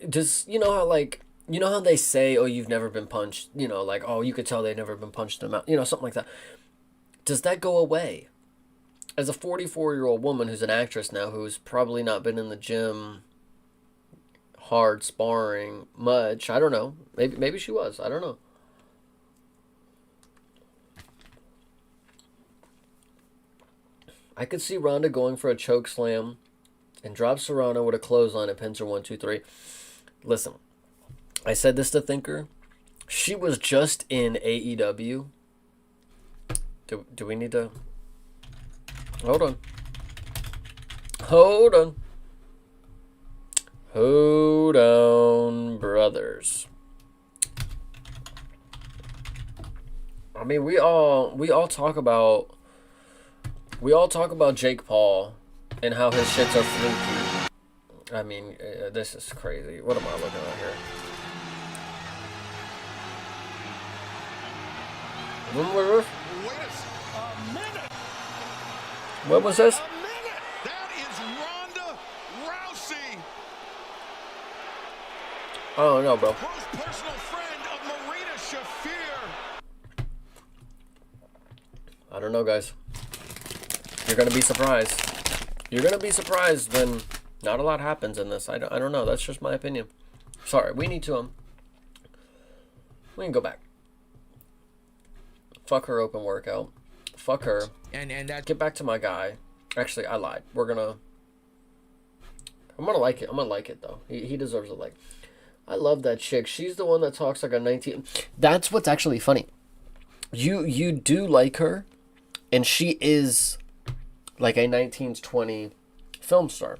S1: Just, you know how, like, you know how they say, oh, you've never been punched, you know, like, oh, you could tell they've never been punched in the mouth, you know, something like that. Does that go away? As a 44-year-old woman who's an actress now, who's probably not been in the gym hard sparring much, I don't know. Maybe she was. I don't know. I could see Ronda going for a choke slam and drop Serrano with a clothesline and pins her 1, 2, 3. Listen, I said this to Thinker. She was just in AEW. Do we need to... Hold on. Hold on, brothers. I mean, we all talk about Jake Paul and how his shits are fluky. I mean, this is crazy. What am I looking at here? When was this?
S4: Wait a minute.
S1: What was this?
S4: A minute. That is Ronda Rousey.
S1: I don't know, bro.
S4: Close personal friend of Marina Shafir.
S1: I don't know, guys. You're gonna be surprised. You're gonna be surprised when not a lot happens in this. I don't know. That's just my opinion. Sorry, we need to we can go back. Fuck her open workout. Fuck her.
S3: And that
S1: Get back to my guy. Actually, I lied. I'm gonna like it. I'm gonna like it though. He deserves a like. I love that chick. She's the one that talks like a 19. That's what's actually funny. You do like her, and she is like a 1920 film star.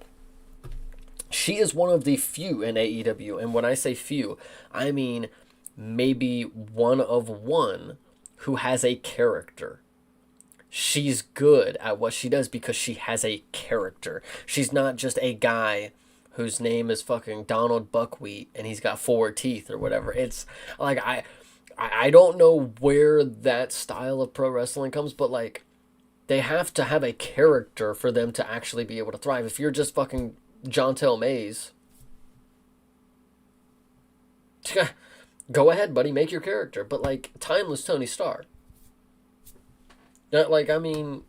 S1: She is one of the few in AEW, and when I say few, I mean maybe one of one who has a character. She's good at what she does because she has a character. She's not just a guy whose name is fucking Donald Buckwheat and he's got 4 teeth or whatever. It's like I don't know where that style of pro wrestling comes, but like they have to have a character for them to actually be able to thrive. If you're just fucking Jontel Mays, go ahead, buddy, make your character. But like timeless Tony Starr. Like, I mean,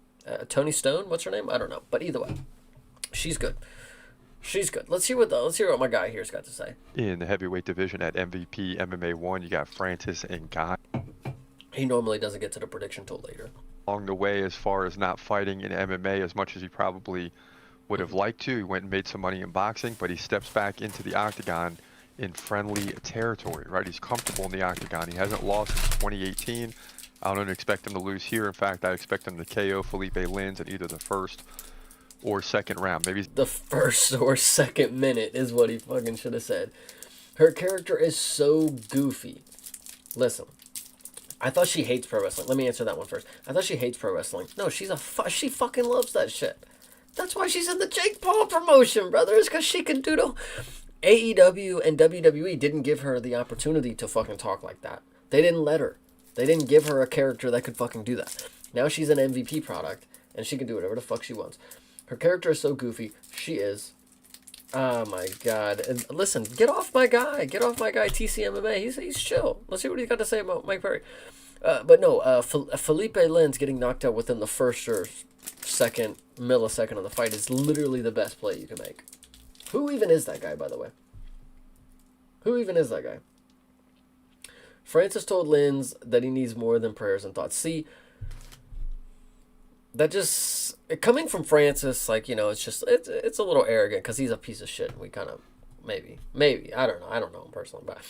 S1: Tony Stone, what's her name? I don't know. But either way, she's good. She's good. Let's hear what my guy here's got to say.
S5: In the heavyweight division at MVP MMA 1, you got Francis and Guy.
S1: He normally doesn't get to the prediction till later.
S5: Along the way, as far as not fighting in MMA as much as he probably would have liked to, he went and made some money in boxing, but he steps back into the octagon in friendly territory, right? He's comfortable in the octagon. He hasn't lost since 2018. I don't expect him to lose here. In fact, I expect him to KO Felipe Lins in either the first or second round. Maybe
S1: the first or second minute is what he fucking should have said. Her character is so goofy. Listen, I thought she hates pro wrestling. Let me answer that one first. I thought she hates pro wrestling. No, she fucking loves that shit. That's why she's in the Jake Paul promotion, brother. It's because she can do the... AEW and WWE didn't give her the opportunity to fucking talk like that. They didn't let her. They didn't give her a character that could fucking do that. Now she's an MVP product, and she can do whatever the fuck she wants. Her character is so goofy. She is. Oh my god. And listen, get off my guy. Get off my guy, TCMMA. He's chill. Let's see what he's got to say about Mike Perry. But no, Felipe Lins getting knocked out within the first or second millisecond of the fight is literally the best play you can make. Who even is that guy, by the way? Who even is that guy? Francis told Lins that he needs more than prayers and thoughts. See, that just... Coming from Francis, like, you know, it's just... It's a little arrogant because he's a piece of shit. And we kind of... Maybe. I don't know. I don't know him personally, but...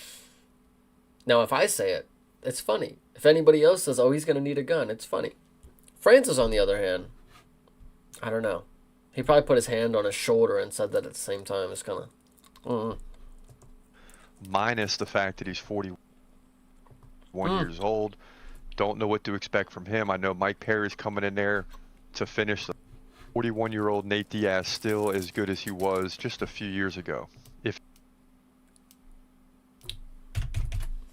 S1: Now, if I say it, it's funny. If anybody else says, oh, he's going to need a gun, it's funny. Francis, on the other hand, I don't know. He probably put his hand on his shoulder and said that at the same time. It's kind of...
S5: Minus the fact that he's 41 years old. Don't know what to expect from him. I know Mike Perry's coming in there to finish. The 41-year-old Nate Diaz still as good as he was just a few years ago. If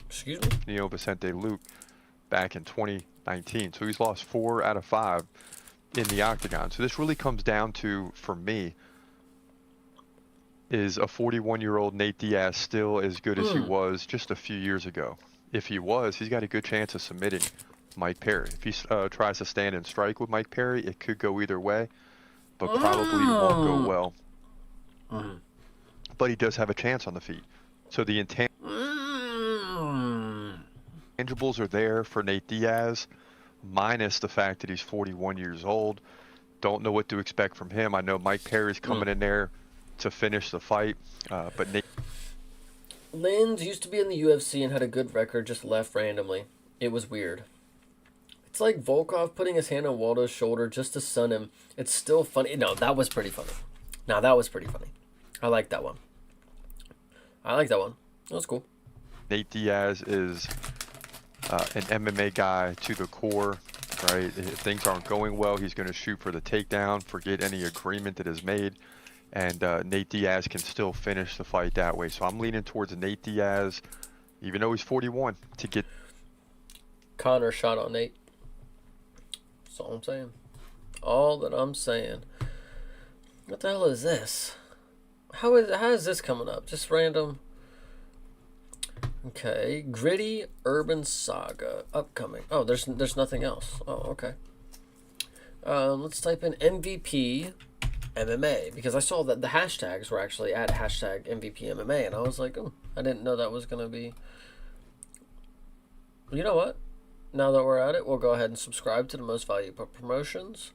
S1: Excuse me?
S5: Neo Vicente Luke back in 2019. So he's lost 4 out of 5 in the octagon. So this really comes down to, for me, is a 41-year-old Nate Diaz still as good as he was just a few years ago? If he was, he's got a good chance of submitting Mike Perry. If he tries to stand and strike with Mike Perry, it could go either way, but probably won't go well. But he does have a chance on the feet. So the intangibles are there for Nate Diaz, minus the fact that he's 41 years old. Don't know what to expect from him. I know Mike Perry's coming in there to finish the fight, but Nate...
S1: Lins used to be in the UFC and had a good record, just left randomly. It was weird. It's like Volkov putting his hand on Waldo's shoulder just to stun him. It's still funny. No, that was pretty funny. Now that was pretty funny. I like that one. That was cool.
S5: Nate Diaz is an MMA guy to the core, right? If things aren't going well, he's going to shoot for the takedown, forget any agreement that is made. And Nate Diaz can still finish the fight that way. So I'm leaning towards Nate Diaz, even though he's 41, to get...
S1: Connor shot on Nate. That's all I'm saying. All that I'm saying. What the hell is this? How is this coming up? Just random. Okay. Gritty Urban Saga. Upcoming. Oh, there's nothing else. Oh, okay. Let's type in MVP... MMA, because I saw that the hashtags were actually at hashtag MVP MMA, and I was like, oh, I didn't know that was going to be... You know what? Now that we're at it, we'll go ahead and subscribe to the Most Valuable Promotions.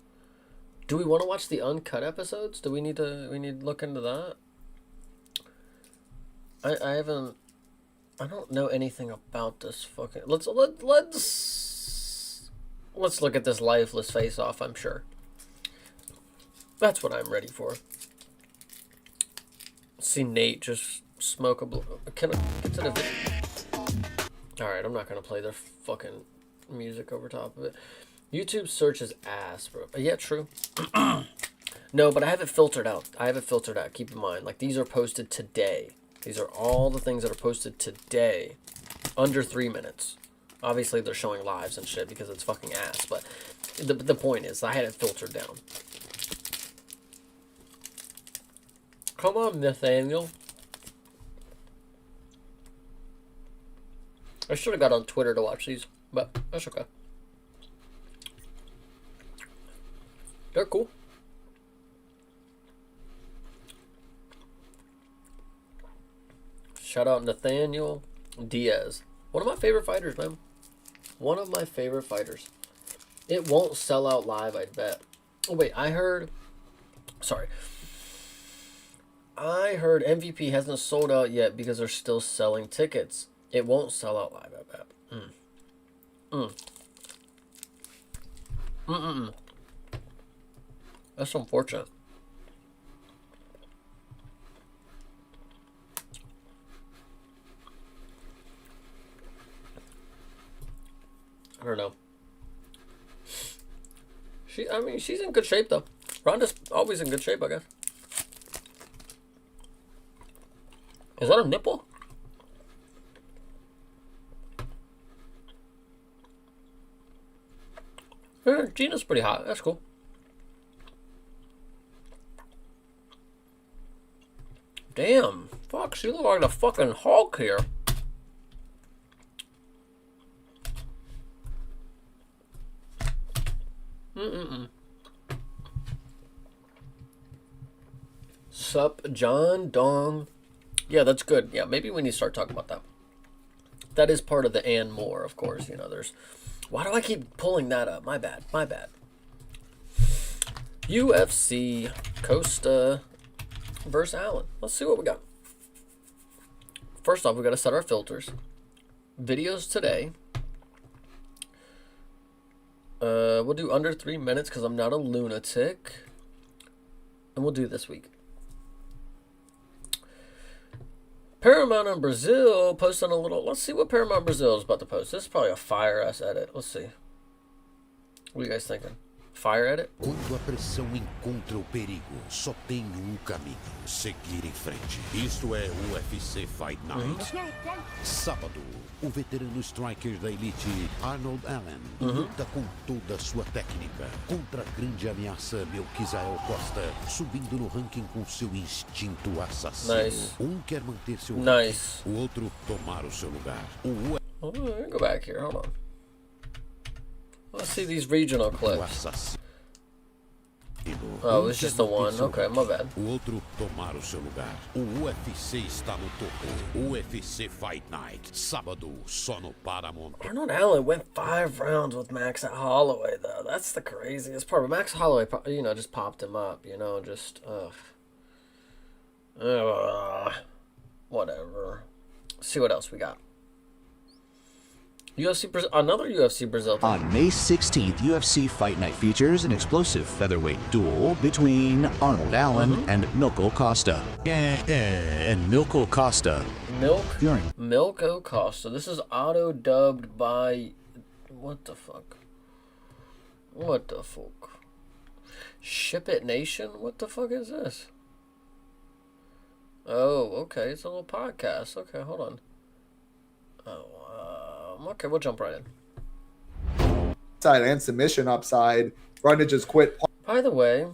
S1: Do we want to watch the uncut episodes? Do we need to look into that? I don't know anything about this fucking... Let's look at this lifeless face-off, I'm sure. That's what I'm ready for. See Nate just smoke a... Can I get to the video? Alright, I'm not going to play their fucking music over top of it. YouTube search is ass, bro. Yeah, true. No, but I have it filtered out. Keep in mind, like, these are posted today. These are all the things that are posted today, under 3 minutes. Obviously, they're showing lives and shit because it's fucking ass. But the point is, I had it filtered down. Come on, Nathaniel. I should have got on Twitter to watch these, but that's okay. They're cool. Shout out Nathaniel Diaz. One of my favorite fighters, man. One of my favorite fighters. It won't sell out live, I bet. Oh, wait, I heard MVP hasn't sold out yet because they're still selling tickets. It won't sell out live, I bet. That's unfortunate. I don't know. She's in good shape, though. Ronda's always in good shape, I guess. Is that a nipple? Gina's pretty hot. That's cool. Damn. Fuck, she looks like the fucking Hulk here. Sup, John Dong. Yeah, that's good. Yeah, maybe we need to start talking about that. That is part of the and more, of course. You know, there's... Why do I keep pulling that up? My bad. UFC Costa versus Allen. Let's see what we got. First off, we got to set our filters. Videos today. We'll do under 3 minutes because I'm not a lunatic. And we'll do this week. Paramount in Brazil posting a little... Let's see what Paramount Brazil is about to post. This is probably a fire-ass edit. Let's see. What are you guys thinking? Fire edit?
S6: Quando a pressão encontra o perigo, só tem caminho: seguir em frente. Isto é o UFC Fight Night. Sábado, o veterano striker da elite, Arnold Allen, luta com toda a sua técnica contra a grande ameaça Melquizael Costa, subindo no ranking com seu instinto assassino.
S1: Nice.
S6: Quer manter seu
S1: Nice.
S6: ranking, o outro tomar o seu lugar.
S1: Oh, let me go back here. Hold on. Let's see these regional clips. Oh, it's just the one. Okay, my bad.
S6: O outro tomar o seu lugar. O UFC está no topo. O UFC Fight Night. Sábado, só no Paramount.
S1: Arnold Allen went 5 rounds with Max Holloway, though. That's the craziest part. But Max Holloway, you know, just popped him up. You know, just whatever. Let's see what else we got. Another UFC Brazil thing.
S7: On May 16th, UFC Fight Night features an explosive featherweight duel between Arnold Allen and Milko Costa. And Milko Costa.
S1: Milko Costa. This is auto-dubbed by... What the fuck? Ship It Nation? What the fuck is this? Oh, okay. It's a little podcast. Okay, hold on. Okay, we'll jump right in.
S8: Side and submission upside. Ronda just quit.
S1: By the way,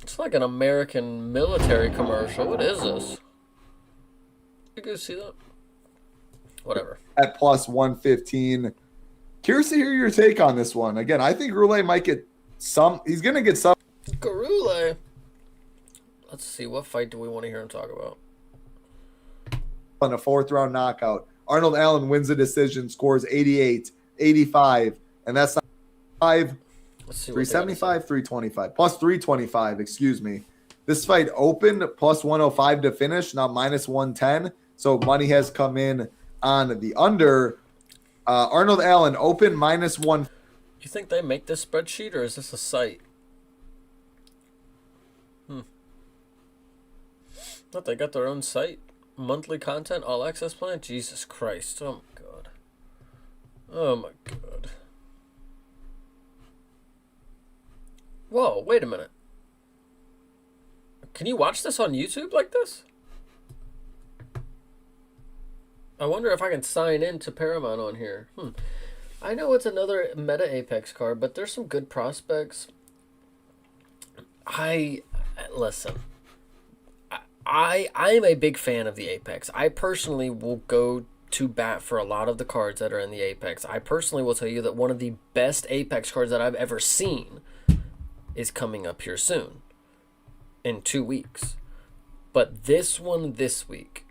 S1: it's like an American military commercial. What is this? You guys see that? Whatever.
S8: At plus 115. Curious to hear your take on this one. Again, I think Roulette might get some. He's going to get some.
S1: Garule. Let's see. What fight do we want to hear him talk about?
S8: On a 4th round knockout. Arnold Allen wins the decision, scores 88, 85, and that's not 375, 325, plus 325, excuse me. This fight opened plus 105 to finish, not minus 110. So money has come in on the under. Arnold Allen open minus 1.
S1: You think they make this spreadsheet or is this a site? Thought they got their own site. Monthly content, all access plan? Jesus Christ. Oh my God. Oh my god. Whoa, wait a minute. Can you watch this on YouTube like this? I wonder if I can sign in to Paramount on here. I know it's another Meta Apex card, but there's some good prospects. Listen. I'm a big fan of the Apex. I personally will go to bat for a lot of the cards that are in the Apex. I personally will tell you that one of the best Apex cards that I've ever seen is coming up here soon. In 2 weeks. But this one this week,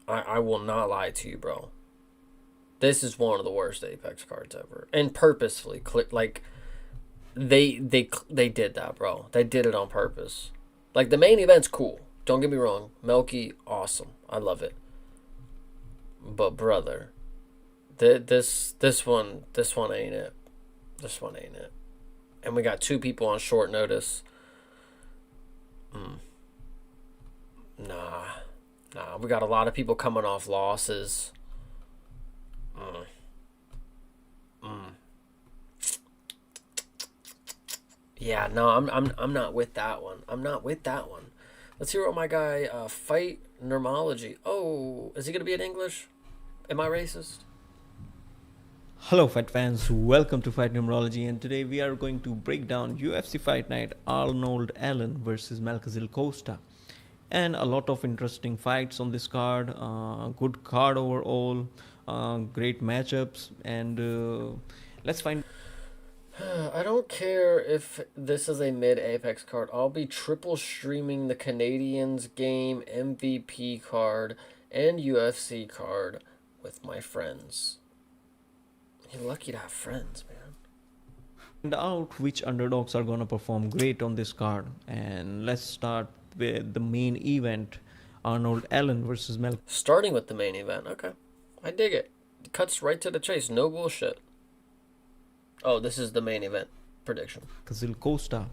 S1: I will not lie to you, bro. This is one of the worst Apex cards ever. And purposefully, like, they did that, bro. They did it on purpose. Like, the main event's cool. Don't get me wrong. Melky, awesome. I love it. But, brother, this one ain't it. This one ain't it. And we got 2 people on short notice. Nah. We got a lot of people coming off losses. Yeah, no, I'm not with that one. I'm not with that one. Let's hear what my guy Fight Nermology. Oh, is he gonna be in English? Am I racist?
S9: Hello fight fans, welcome to Fight Numerology, and today we are going to break down UFC Fight Night Arnold Allen versus Malcazil Costa. And a lot of interesting fights on this card, good card overall, great matchups, and let's find...
S1: I don't care if this is a mid-Apex card. I'll be triple streaming the Canadians game, MVP card, and UFC card with my friends. You're lucky to have friends, man.
S9: And out which underdogs are going to perform great on this card. And let's start with the main event, Arnold Allen versus Mel.
S1: Starting with the main event, okay. I dig it. Cuts right to the chase, no bullshit. Oh, this is the main event prediction.
S9: Malcazil Costa.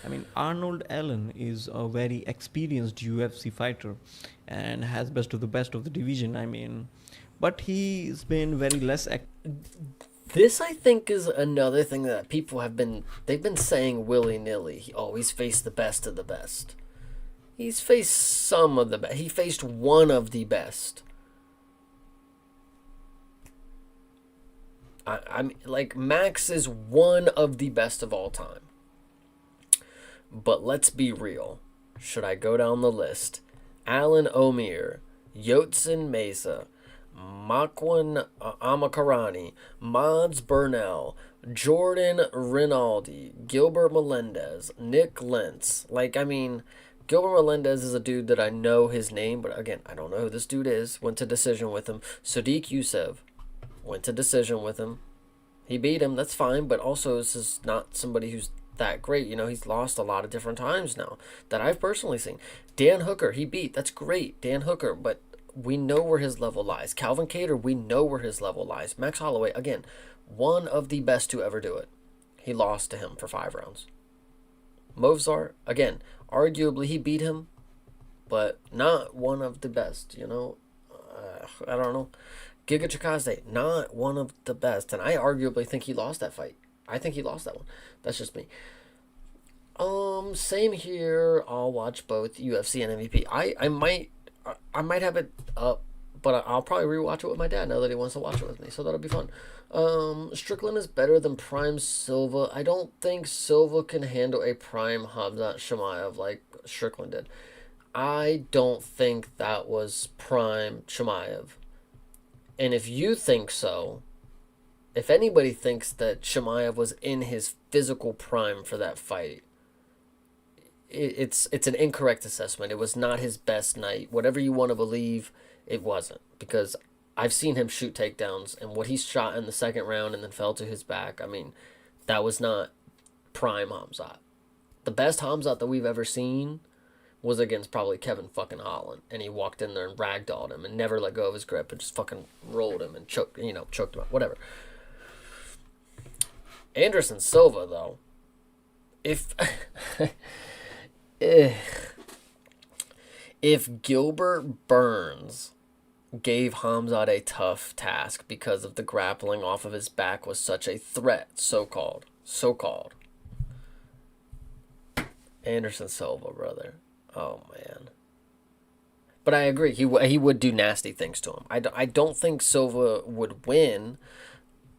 S9: I mean, Arnold Allen is a very experienced UFC fighter and has best of the division, I mean. But he's been very less
S1: This, I think, is another thing that people they've been saying willy-nilly. Oh, he's faced the best of the best. He's faced some of the best. He faced one of the best. I'm like, Max is one of the best of all time. But let's be real. Should I go down the list? Alan Omier, Yotsin Mesa, Makwan Amakarani, Mods Burnell, Jordan Rinaldi, Gilbert Melendez, Nick Lentz. Like, I mean, Gilbert Melendez is a dude that I know his name, but again, I don't know who this dude is. Went to decision with him. Sadiq Youssef went to decision with him. He beat him, that's fine, but also this is not somebody who's that great. You know, he's lost a lot of different times now that I've personally seen. Dan Hooker, he beat. That's great, Dan Hooker, but we know where his level lies. Calvin Kattar, we know where his level lies. Max Holloway, again, one of the best to ever do it. He lost to him for 5 rounds. Movsar, again, arguably he beat him, but not one of the best, you know. I don't know. Giga Chikadze, not one of the best, and I arguably think he lost that fight. I think he lost that one. That's just me. Same here. I'll watch both UFC and MVP. I might have it up, but I'll probably rewatch it with my dad now that he wants to watch it with me, so that'll be fun. Strickland is better than Prime Silva. I don't think Silva can handle a Prime Khamzat Chimaev like Strickland did. I don't think that was Prime Chimaev. And if you think so, if anybody thinks that Chimaev was in his physical prime for that fight, it's an incorrect assessment. It was not his best night. Whatever you want to believe, it wasn't. Because I've seen him shoot takedowns, and what he shot in the second round and then fell to his back, I mean, that was not prime Khamzat. The best Khamzat that we've ever seen was against probably Kevin fucking Holland, and he walked in there and ragdolled him and never let go of his grip and just fucking rolled him and choked him out, whatever. Anderson Silva, though, if Gilbert Burns gave Hamzat a tough task because of the grappling off of his back was such a threat, so-called. Anderson Silva, brother. Oh, man. But I agree. He would do nasty things to him. I don't think Silva would win.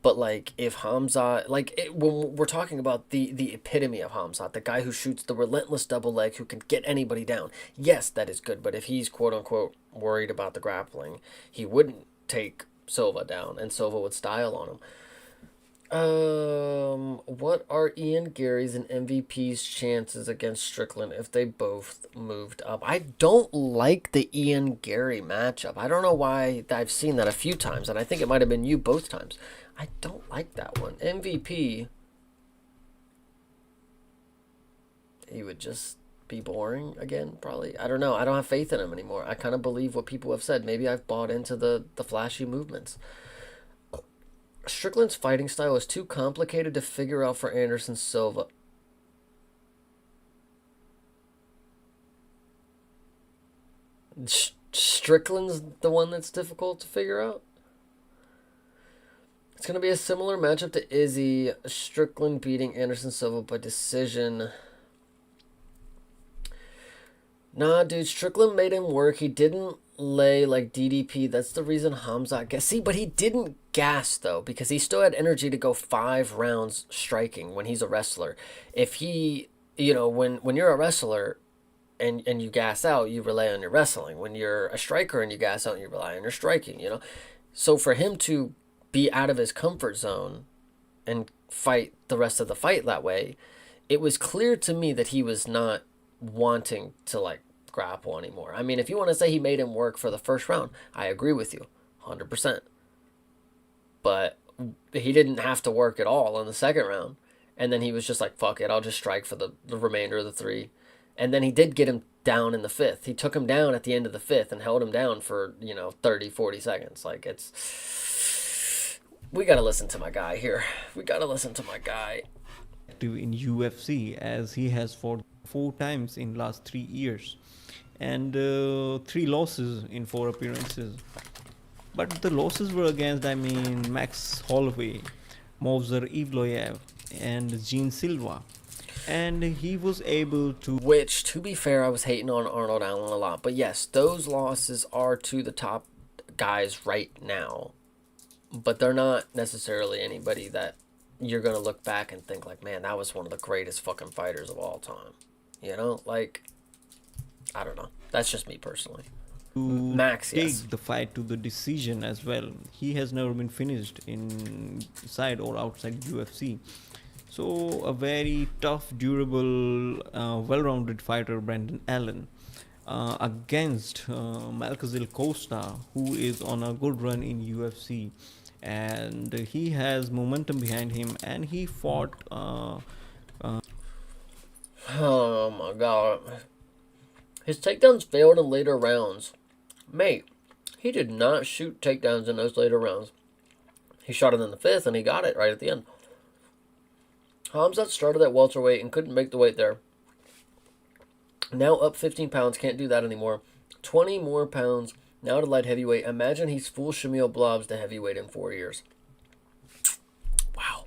S1: But, like, if Hamzat... when we're talking about the epitome of Hamzat, the guy who shoots the relentless double leg, who can get anybody down. Yes, that is good. But if he's, quote-unquote, worried about the grappling, he wouldn't take Silva down. And Silva would style on him. What are Ian Gary's and MVP's chances against Strickland if they both moved up? I don't like the Ian Gary matchup. I don't know why. I've seen that a few times, and I think it might have been you both times. I don't like that one. MVP, he would just be boring again, probably. I don't know. I don't have faith in him anymore. I kind of believe what people have said. Maybe I've bought into the flashy movements. Strickland's fighting style is too complicated to figure out for Anderson Silva. Strickland's the one that's difficult to figure out? It's going to be a similar matchup to Izzy. Strickland beating Anderson Silva by decision. Nah, dude, Strickland made him work. He didn't lay like DDP. That's the reason Hamzat gas. See, but he didn't gas, though, because he still had energy to go 5 rounds striking when he's a wrestler. If he, when you're a wrestler and you gas out, you rely on your wrestling. When you're a striker and you gas out, you rely on your striking, So for him to be out of his comfort zone and fight the rest of the fight that way, it was clear to me that he was not wanting to, like, grapple anymore. I mean, if you want to say he made him work for the first round, I agree with you 100%. But he didn't have to work at all in the second round. And then he was just like, fuck it, I'll just strike for the remainder of the 3. And then he did get him down in the 5th. He took him down at the end of the 5th and held him down for, 30, 40 seconds. Like, we got to listen to my guy here. We got to listen to my guy.
S9: Active in UFC, as he has fought 4 times in last 3 years. And 3 losses in 4 appearances. But the losses were against, Max Holloway, Movsar Evloev, and Gene Silva. And he was able to...
S1: Which, to be fair, I was hating on Arnold Allen a lot. But yes, those losses are to the top guys right now. But they're not necessarily anybody that you're going to look back and think, like, man, that was one of the greatest fucking fighters of all time. Like, I don't know. That's just me personally. Max,
S9: take
S1: yes.
S9: the fight to the decision as well. He has never been finished inside or outside UFC. So a very tough, durable, well-rounded fighter, Brandon Allen, against Malcazil Costa, who is on a good run in UFC. And he has momentum behind him, and he fought...
S1: Oh my god. His takedowns failed in later rounds. Mate, he did not shoot takedowns in those later rounds. He shot it in the 5th, and he got it right at the end. Hamzat started at welterweight and couldn't make the weight there. Now up 15 pounds, can't do that anymore. 20 more pounds, now to light heavyweight. Imagine he's full Shamil Blobs to heavyweight in 4 years. Wow.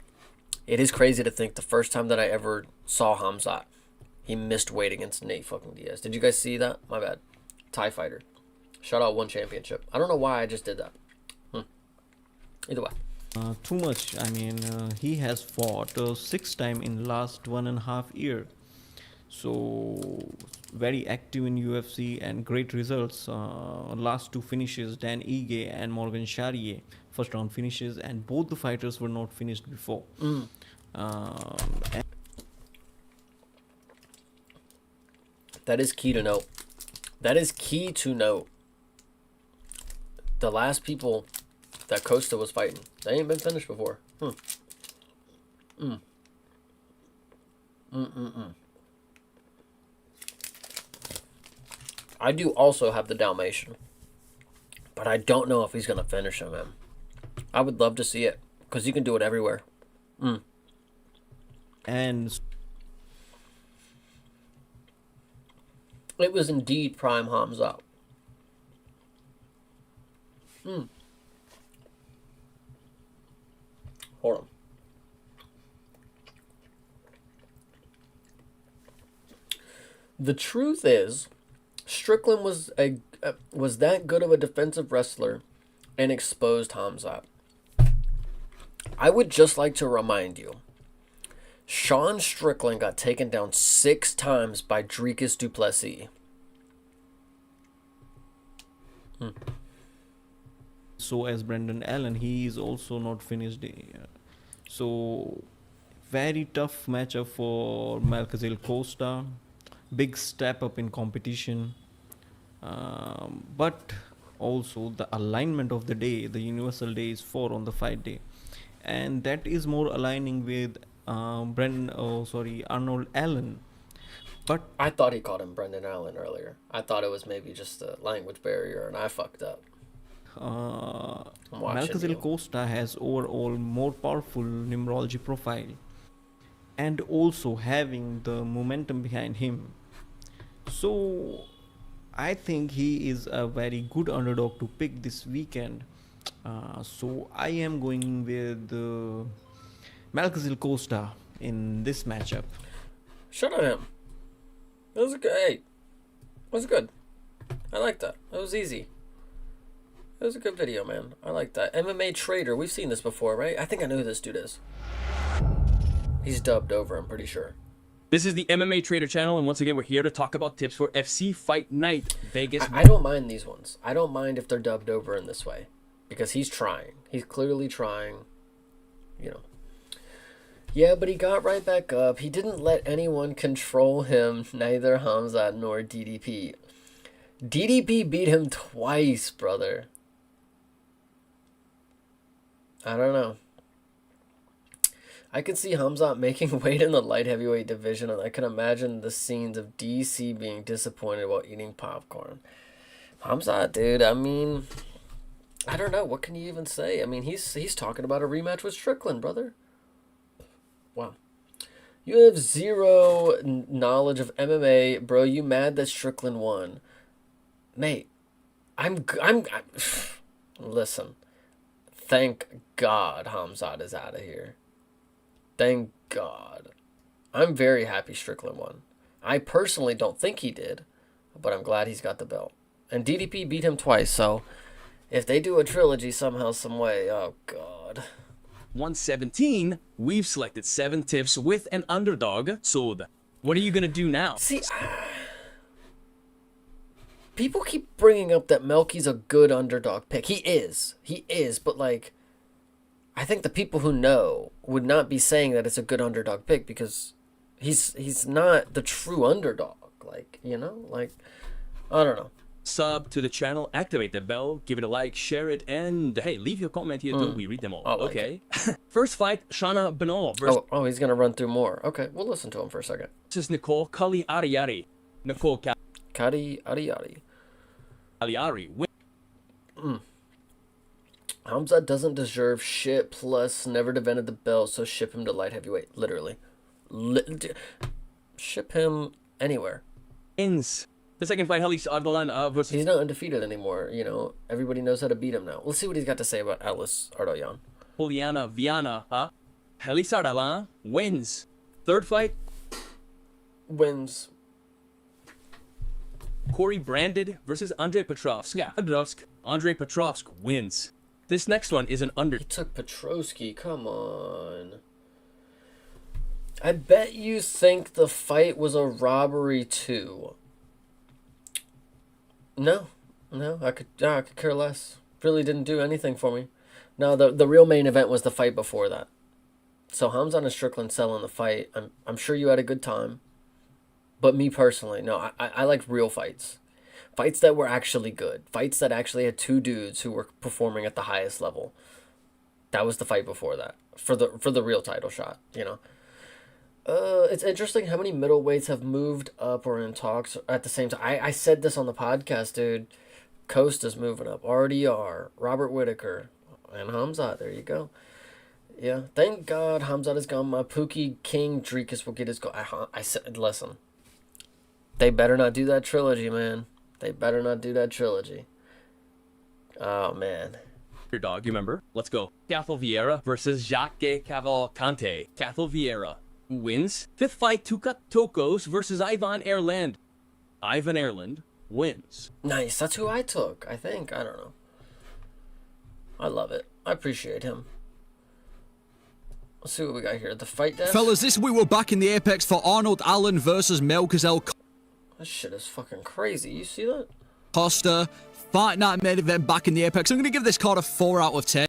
S1: It is crazy to think the first time that I ever saw Hamzat, he missed weight against Nate fucking Diaz. Did you guys see that? My bad. Thai fighter. Shut out 1 championship. I don't know why I just did that. Either way.
S9: Too much. He has fought 6 times in last 1.5 years. So very active in UFC and great results. Last 2 finishes, Dan Ige and Morgan Charrier, first round finishes, and both the fighters were not finished before.
S1: That is key to note. That is key to note. The last people that Costa was fighting, they ain't been finished before. I do also have the Dalmatian, but I don't know if he's going to finish him, man. I would love to see it, because you can do it everywhere.
S9: And
S1: it was indeed prime Hamzat. Hold on. The truth is, Strickland was that good of a defensive wrestler and exposed Hamzat. I would just like to remind you, Sean Strickland got taken down 6 times by Dricus du Plessis.
S9: So as Brendan Allen, he is also not finished. So very tough matchup for Malcazil Costa. Big step up in competition. But also the alignment of the day, the universal day is 4 on the fight day. And that is more aligning with Arnold Allen. But
S1: I thought he called him Brendan Allen earlier. I thought it was maybe just a language barrier, and I fucked up.
S9: Malcazil Costa has overall more powerful numerology profile, and also having the momentum behind him. So I think he is a very good underdog to pick this weekend. So I am going with Malcazil Costa in this matchup.
S1: Shout out him. That was good. Hey, that was good. I like that. That was easy. It was a good video, man. I like that. MMA Trader. We've seen this before, right? I think I know who this dude is. He's dubbed over, I'm pretty sure.
S10: This is the MMA Trader channel, and once again, we're here to talk about tips for FC Fight Night Vegas.
S1: I don't mind these ones. I don't mind if they're dubbed over in this way, because he's trying. He's clearly trying, you know. Yeah, but he got right back up. He didn't let anyone control him, neither Hamzat nor DDP. DDP beat him twice, brother. I don't know. I could see Hamzat making weight in the light heavyweight division, and I can imagine the scenes of DC being disappointed while eating popcorn. Hamzat, dude, I mean, I don't know. What can you even say? I mean, he's talking about a rematch with Strickland, brother. Wow. You have zero knowledge of MMA, bro. You mad that Strickland won? Mate, I'm listen. Thank God Hamzat is out of here. Thank God. I'm very happy Strickland won. I personally don't think he did, but I'm glad he's got the belt. And DDP beat him twice, so if they do a trilogy somehow, some way, oh God.
S10: 117, we've selected 7 tips with an underdog. So what are you going to do now?
S1: See, people keep bringing up that Melky's a good underdog pick. He is, but like, I think the people who know would not be saying that it's a good underdog pick because he's not the true underdog. Like, you know, like, I don't know.
S10: Sub to the channel, activate the bell, give it a like, share it, and hey, leave your comment here too. We read them all.
S1: Like
S10: okay. First fight, Shana Benoit versus
S1: he's gonna run through more. Okay, we'll listen to him for a second.
S10: Nicole Kali Ariari. Nicole
S1: Kali Ariari.
S10: Aliari.
S1: Hamzat doesn't deserve shit, plus never defended the belt, so ship him to light heavyweight. Literally. Ship him anywhere.
S10: Ins. The second fight, Ellis Ardoyan versus...
S1: He's not undefeated anymore, you know. Everybody knows how to beat him now. Let's see what he's got to say about Ellis Ardoyan.
S10: Juliana Viana, Ellis Ardoyan wins. Third fight.
S1: Wins.
S10: Corey Branded versus Andrei Petrovsk. Andrei Petrovsk wins. This next one is an under...
S1: He took Petrovsky, come on. I bet you think the fight was a robbery too. No, I could care less. Really didn't do anything for me. No, the real main event was the fight before that. So Hamzat and Strickland selling the fight. I'm sure you had a good time. But me personally, no, I like real fights. Fights that were actually good. Fights that actually had 2 dudes who were performing at the highest level. That was the fight before that. For the real title shot, you know. It's interesting how many middleweights have moved up or in talks at the same time. I said this on the podcast, dude. Costa's moving up. RDR, Robert Whittaker, and Hamzat. There you go. Yeah, thank God Hamzat is gone. My Pookie King Dricus will get his goal. I said, listen. They better not do that trilogy, man. They better not do that trilogy. Oh man.
S10: Your dog, you remember? Let's go. Cathal Vieira versus Jacques Cavalcante. Cathal Vieira. Who wins? Fifth fight, Tuka Tokos versus Ivan Erland. Ivan Erland wins.
S1: Nice. That's who I took, I think. I don't know. I love it. I appreciate him. Let's see what we got here. The fight desk.
S11: Fellas, this week we're back in the Apex for Arnold Allen versus Melchizedek
S1: This shit is fucking crazy. You see that?
S11: Costa. Fight night main event back in the Apex. I'm going to give this card a 4 out of 10.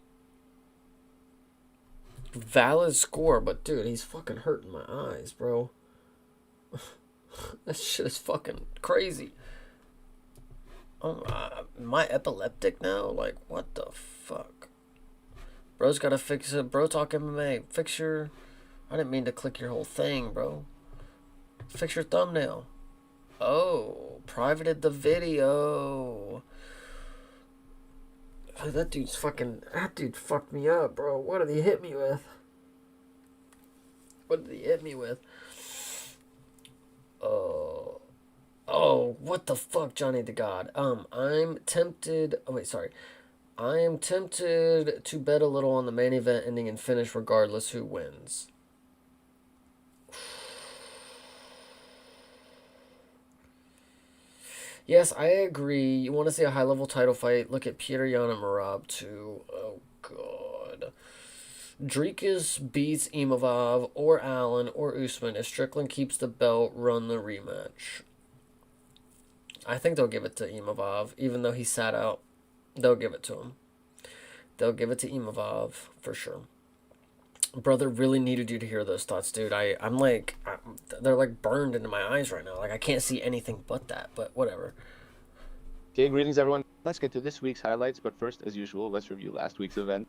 S1: Valid score, but dude, he's fucking hurting my eyes, bro. That shit is fucking crazy. Am I epileptic now? Like, what the fuck? Bro's gotta fix it. Bro Talk MMA. Fix your... I didn't mean to click your whole thing, bro. Fix your thumbnail. Oh, privated the video. Oh, that dude fucked me up, bro. What did he hit me with? What did he hit me with? Oh, what the fuck, Johnny the God? I'm tempted... Oh, wait, sorry. I am tempted to bet a little on the main event ending in finish regardless who wins. Yes, I agree. You want to see a high-level title fight? Look at Peter Yan and Merab too. Oh, God. Dricus beats Imavov or Allen or Usman. If Strickland keeps the belt, run the rematch. I think they'll give it to Imavov, even though he sat out. They'll give it to him. They'll give it to Imavov, for sure. Brother, really needed you to hear those thoughts, dude. They're like burned into my eyes right now. Like, I can't see anything but that, but whatever.
S12: Okay, greetings everyone. Let's get to this week's highlights, but first, as usual, let's review last week's event.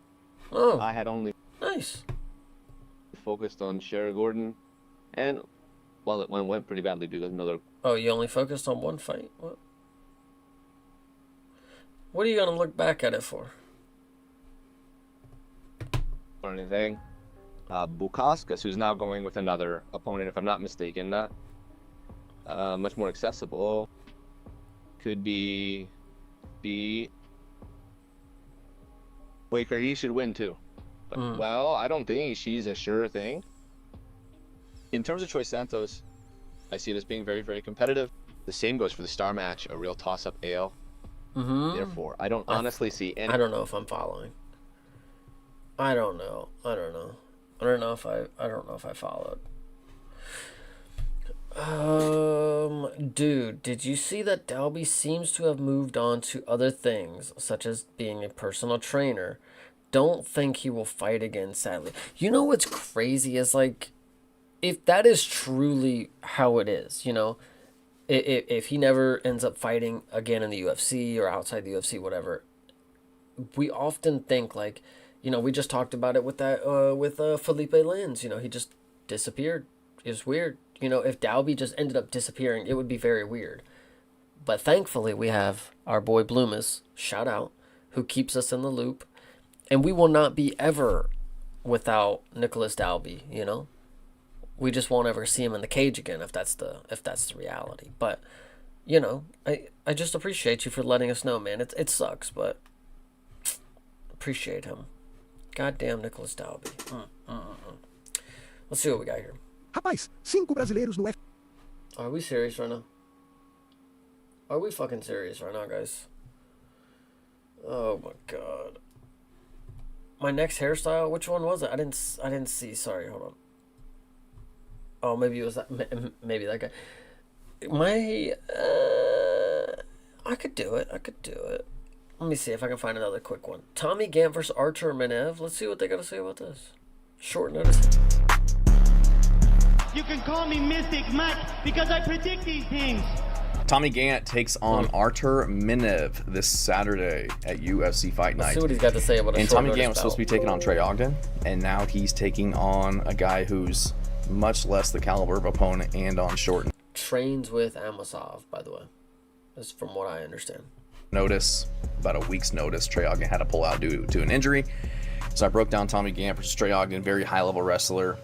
S1: Oh.
S12: I had only
S1: nice
S12: focused on Shara Gordon, and well, it went pretty badly because another...
S1: Oh, you only focused on one fight? What are you gonna look back at it for?
S12: Or anything. Bukauskas, who's now going with another opponent, if I'm not mistaken, much more accessible. Could be Waker. He should win too. But, well, I don't think she's a sure thing. In terms of Troy Santos, I see it as being very, very competitive. The same goes for the star match, a real toss-up AL. Therefore, I don't honestly see any...
S1: I don't know if I'm following. I don't know if I followed. Dude, did you see that Dalby seems to have moved on to other things, such as being a personal trainer? Don't think he will fight again, sadly. You know what's crazy is, like, if that is truly how it is, you know, if he never ends up fighting again in the UFC or outside the UFC, whatever, we often think, like, you know, we just talked about it with that with Felipe Lins. You know, he just disappeared. It was weird. You know, if Dalby just ended up disappearing, it would be very weird. But thankfully, we have our boy Bloomis, shout out, who keeps us in the loop, and we will not be ever without Nicholas Dalby. You know, we just won't ever see him in the cage again if that's the reality. But you know, I just appreciate you for letting us know, man. It sucks, but appreciate him. Goddamn Nicholas Dalby. Let's see what we got here.
S13: Rapaz, 5 brasileiros no UFC.
S1: Are we serious right now? Are we fucking serious right now, guys? Oh my god. My next hairstyle, which one was it? I didn't see. Sorry, hold on. Oh, maybe it was that. Maybe that guy. I could do it. Let me see if I can find another quick one. Tommy Gant versus Artur Minev. Let's see what they got to say about this. Short notice.
S14: You can call me Mystic Mac because I predict these things.
S15: Tommy Gant takes on Artur Minev this Saturday at UFC Fight Night.
S1: Let's see what he's got to say about it.
S15: And Tommy Gant was supposed to be taking on Trey Ogden, and now he's taking on a guy who's much less the caliber of opponent and on short
S1: trains with Amosov, by the way. That's from what I understand.
S15: Notice, about a week's notice, Trey Ogden had to pull out due to an injury. So I broke down Tommy Gant versus Trey Ogden, very high-level wrestler,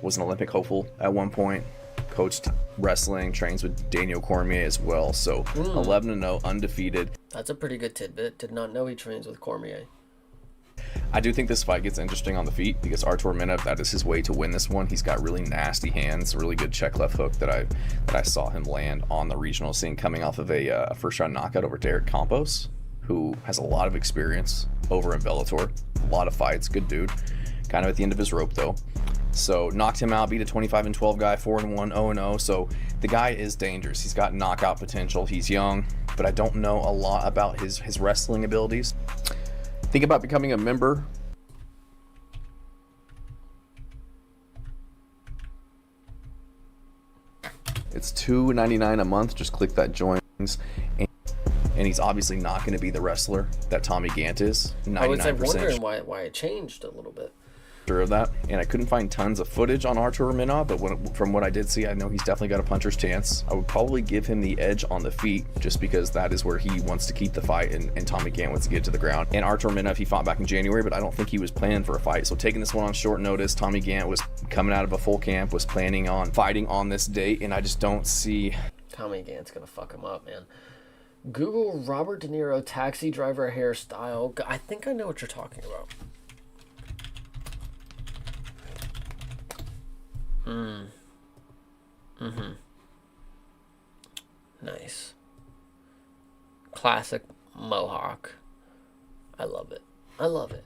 S15: was an Olympic hopeful at one point, coached wrestling, trains with Daniel Cormier as well. So 11-0, undefeated.
S1: That's a pretty good tidbit. Did not know he trains with Cormier.
S15: I do think this fight gets interesting on the feet because Artur Minov, that is his way to win this one. He's got really nasty hands, really good check left hook that I saw him land on the regional scene, coming off of a first round knockout over Derek Campos, who has a lot of experience over in Bellator, a lot of fights, good dude. Kind of at the end of his rope though. So knocked him out, beat a 25-12 guy, 4-1, 0-0. So the guy is dangerous. He's got knockout potential. He's young, but I don't know a lot about his wrestling abilities. Think about becoming a member. It's $2.99 a month. Just click that join. And he's obviously not going to be the wrestler that Tommy Gant is. 99%
S1: I was wondering why it changed a little bit.
S15: sure of that. And I couldn't find tons of footage on Artur Minov, but from what I did see, I know he's definitely got a puncher's chance. I would probably give him the edge on the feet just because that is where he wants to keep the fight and Tommy Gant wants to get to the ground. And Artur Minov, he fought back in January, but I don't think he was planning for a fight. So taking this one on short notice, Tommy Gant was coming out of a full camp, was planning on fighting on this date, and I just don't see...
S1: Tommy Gant's gonna fuck him up, man. Google Robert De Niro taxi driver hairstyle. I think I know what you're talking about. Nice. Classic mohawk. I love it. I love it.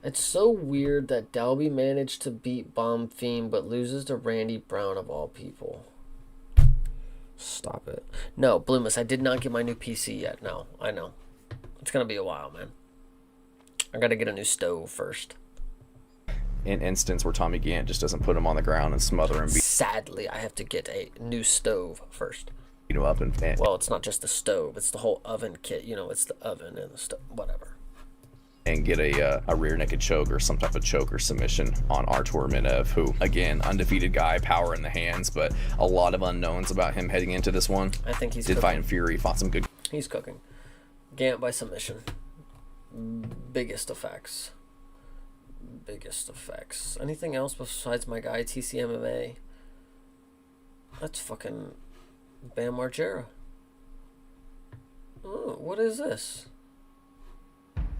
S1: It's so weird that Dalby managed to beat Bomb Fiend but loses to Randy Brown of all people. Stop it. No, Bloomus, I did not get my new PC yet. No, I know. It's going to be a while, man. I got to get a new stove first.
S15: An instance where Tommy Gant just doesn't put him on the ground and smother him.
S1: Sadly, I have to get a new stove first.
S15: Beat him up and
S1: well, it's not just the stove. It's the whole oven kit. You know, it's the oven and the stove. Whatever.
S15: And get a rear naked choke or some type of choke or submission on Artur Minov, who, again, undefeated guy, power in the hands, but a lot of unknowns about him heading into this one.
S1: I think he's
S15: did
S1: cooking.
S15: Fight in Fury, fought some good.
S1: He's cooking. Gant by submission. Biggest effects. Biggest effects. Anything else besides my guy TCMMA? That's fucking Bam Margera. Oh, what is this?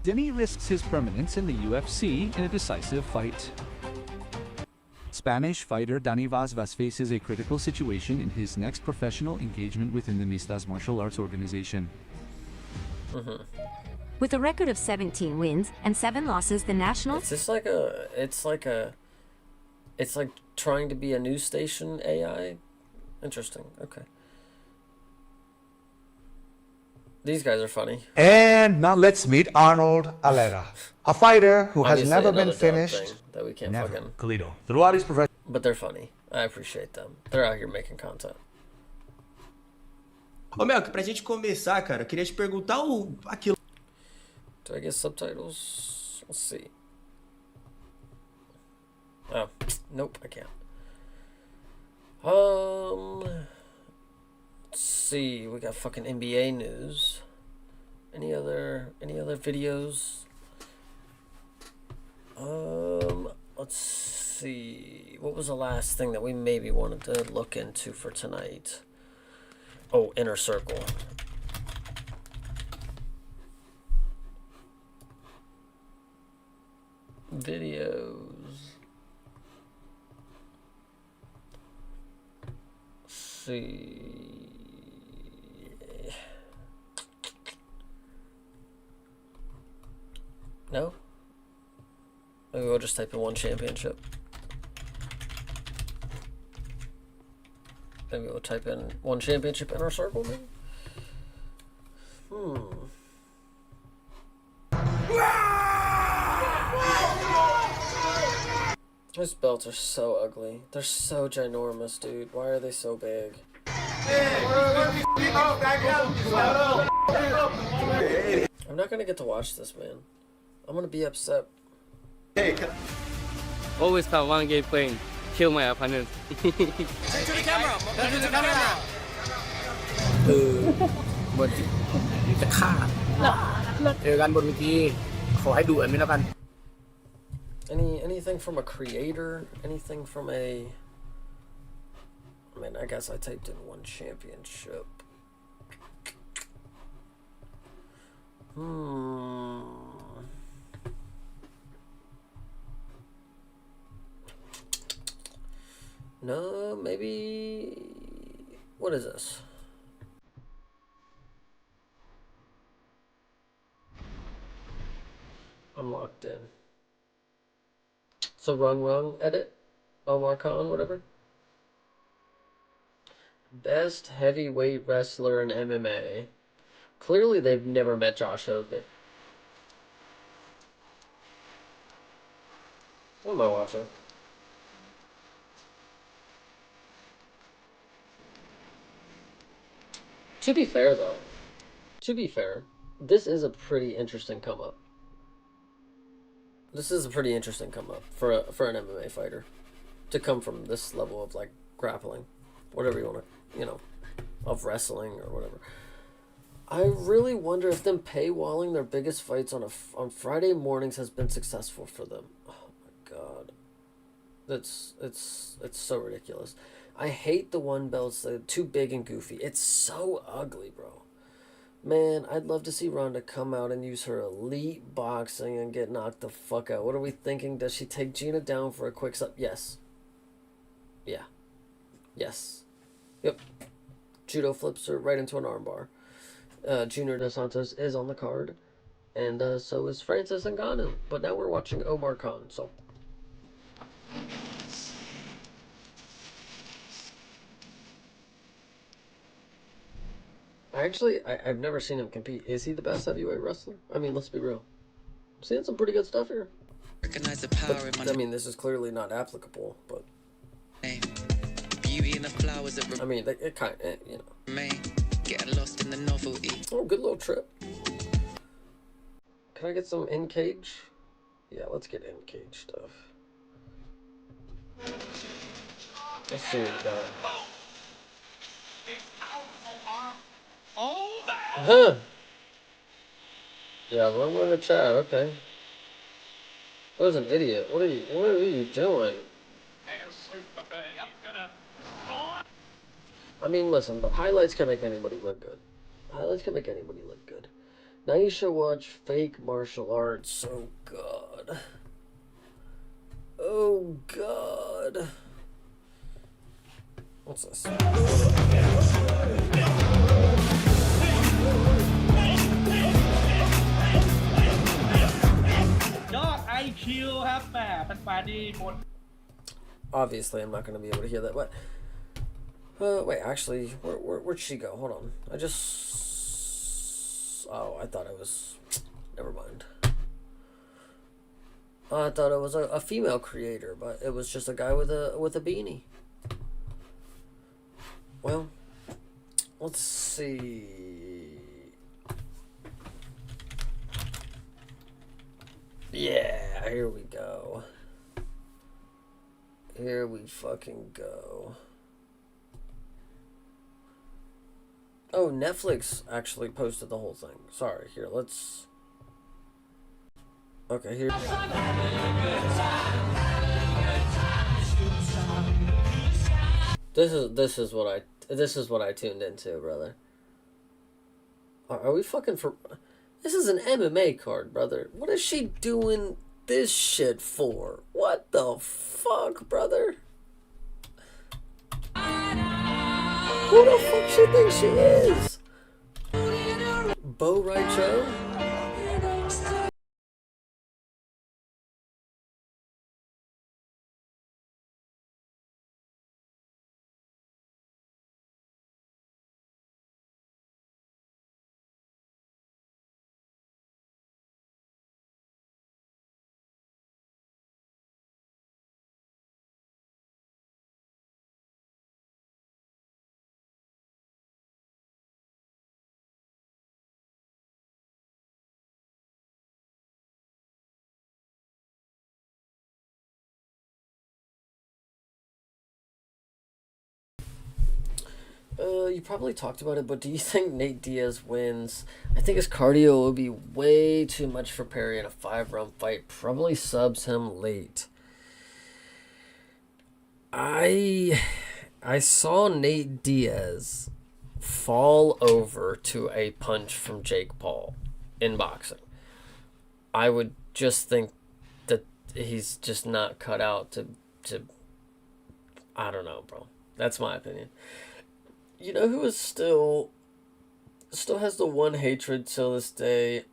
S16: Denny risks his permanence in the UFC in a decisive fight. Spanish fighter Dani Vaz faces a critical situation in his next professional engagement within the Mixtas martial arts organization.
S17: With a record of 17 wins and 7 losses, the national...
S1: It's like trying to be a news station AI. Interesting. Okay. These guys are funny.
S18: And now let's meet Arnold Alera, a fighter who has
S1: Obviously
S18: never been
S1: another dub
S18: finished.
S1: thing that we can't
S18: Never.
S1: fucking...
S18: Khalito. Throughout his profession.
S1: But they're funny. I appreciate them. They're out here making content.
S19: Ô, Melk, pra gente começar, cara, eu queria te perguntar aquilo.
S1: Do I get subtitles? Let's see. Oh, nope, I can't. Let's see. We got fucking NBA news. Any other videos? Let's see. What was the last thing that we maybe wanted to look into for tonight? Oh, Inner Circle. Videos. Let's see. No? Maybe we'll just type in one championship. Maybe we'll type in one championship Inner Circle, maybe? Those belts are so ugly. They're so ginormous, dude. Why are they so big? I'm not gonna get to watch this, man. I'm gonna be upset.
S20: Always have one game playing. Kill my opponent.
S19: To the camera! To the camera!
S21: จะฆ่าเจอกันบนเวทีขอให้ดูอันนี้แล้วกัน
S1: Anything from a creator? Anything from a I mean, I guess I typed in 1 championship. No, maybe... What is this? I'm locked in. So wrong, edit? Omar Khan, whatever? Best heavyweight wrestler in MMA. Clearly they've never met Josh Hogan. What am I watching? To be fair, though, this is a pretty interesting come up. This is a pretty interesting come up for an MMA fighter to come from this level of like grappling, whatever you want to, you know, of wrestling or whatever. I really wonder if them paywalling their biggest fights on Friday mornings has been successful for them. Oh my god, it's so ridiculous. I hate the one belts, they're too big and goofy. It's so ugly, bro. Man, I'd love to see Ronda come out and use her elite boxing and get knocked the fuck out. What are we thinking? Does she take Gina down for a quick sub? Yes. Yeah. Yes. Yep. Judo flips her right into an armbar. Junior Dos Santos is on the card. And so is Francis Ngannou. But now we're watching Omar Khan, so... I've never seen him compete. Is he the best heavyweight wrestler? I mean, let's be real. I'm seeing some pretty good stuff here.
S2: Recognize the power
S1: But, I mean, this is clearly not applicable, but...
S2: Beauty in the flowers that
S1: I mean, it kind of, you know.
S2: remain. Getting lost in the novelty.
S1: Oh, good little trip. Can I get some in-cage? Yeah, let's get in-cage stuff. Let's see what we got. Huh. Yeah, wrong way to chat, okay. I was an idiot. What are you doing? I mean, listen, the highlights can make anybody look good. Highlights can make anybody look good. Now you should watch fake martial arts. Oh, God. Oh, God. What's this? Obviously, I'm not going to be able to hear that. What? Wait, actually, where'd she go? Hold on. Oh, I thought it was... Never mind. I thought it was a female creator, but it was just a guy with a beanie. Well, let's see. Yeah, here we go. Here we fucking go. Oh, Netflix actually posted the whole thing. Sorry, here, let's... Okay, here... This is what I tuned into, brother. Are we fucking for... This is an MMA card, brother. What is she doing this shit for? What the fuck, brother? Who the fuck she thinks she is? Bo Raicho? You probably talked about it, but do you think Nate Diaz wins? I think his cardio would be way too much for Perry in a 5-round fight. Probably subs him late. I saw Nate Diaz fall over to a punch from Jake Paul in boxing. I would just think that he's just not cut out to I don't know, bro. That's my opinion. You know who is still has the one hatred till this day?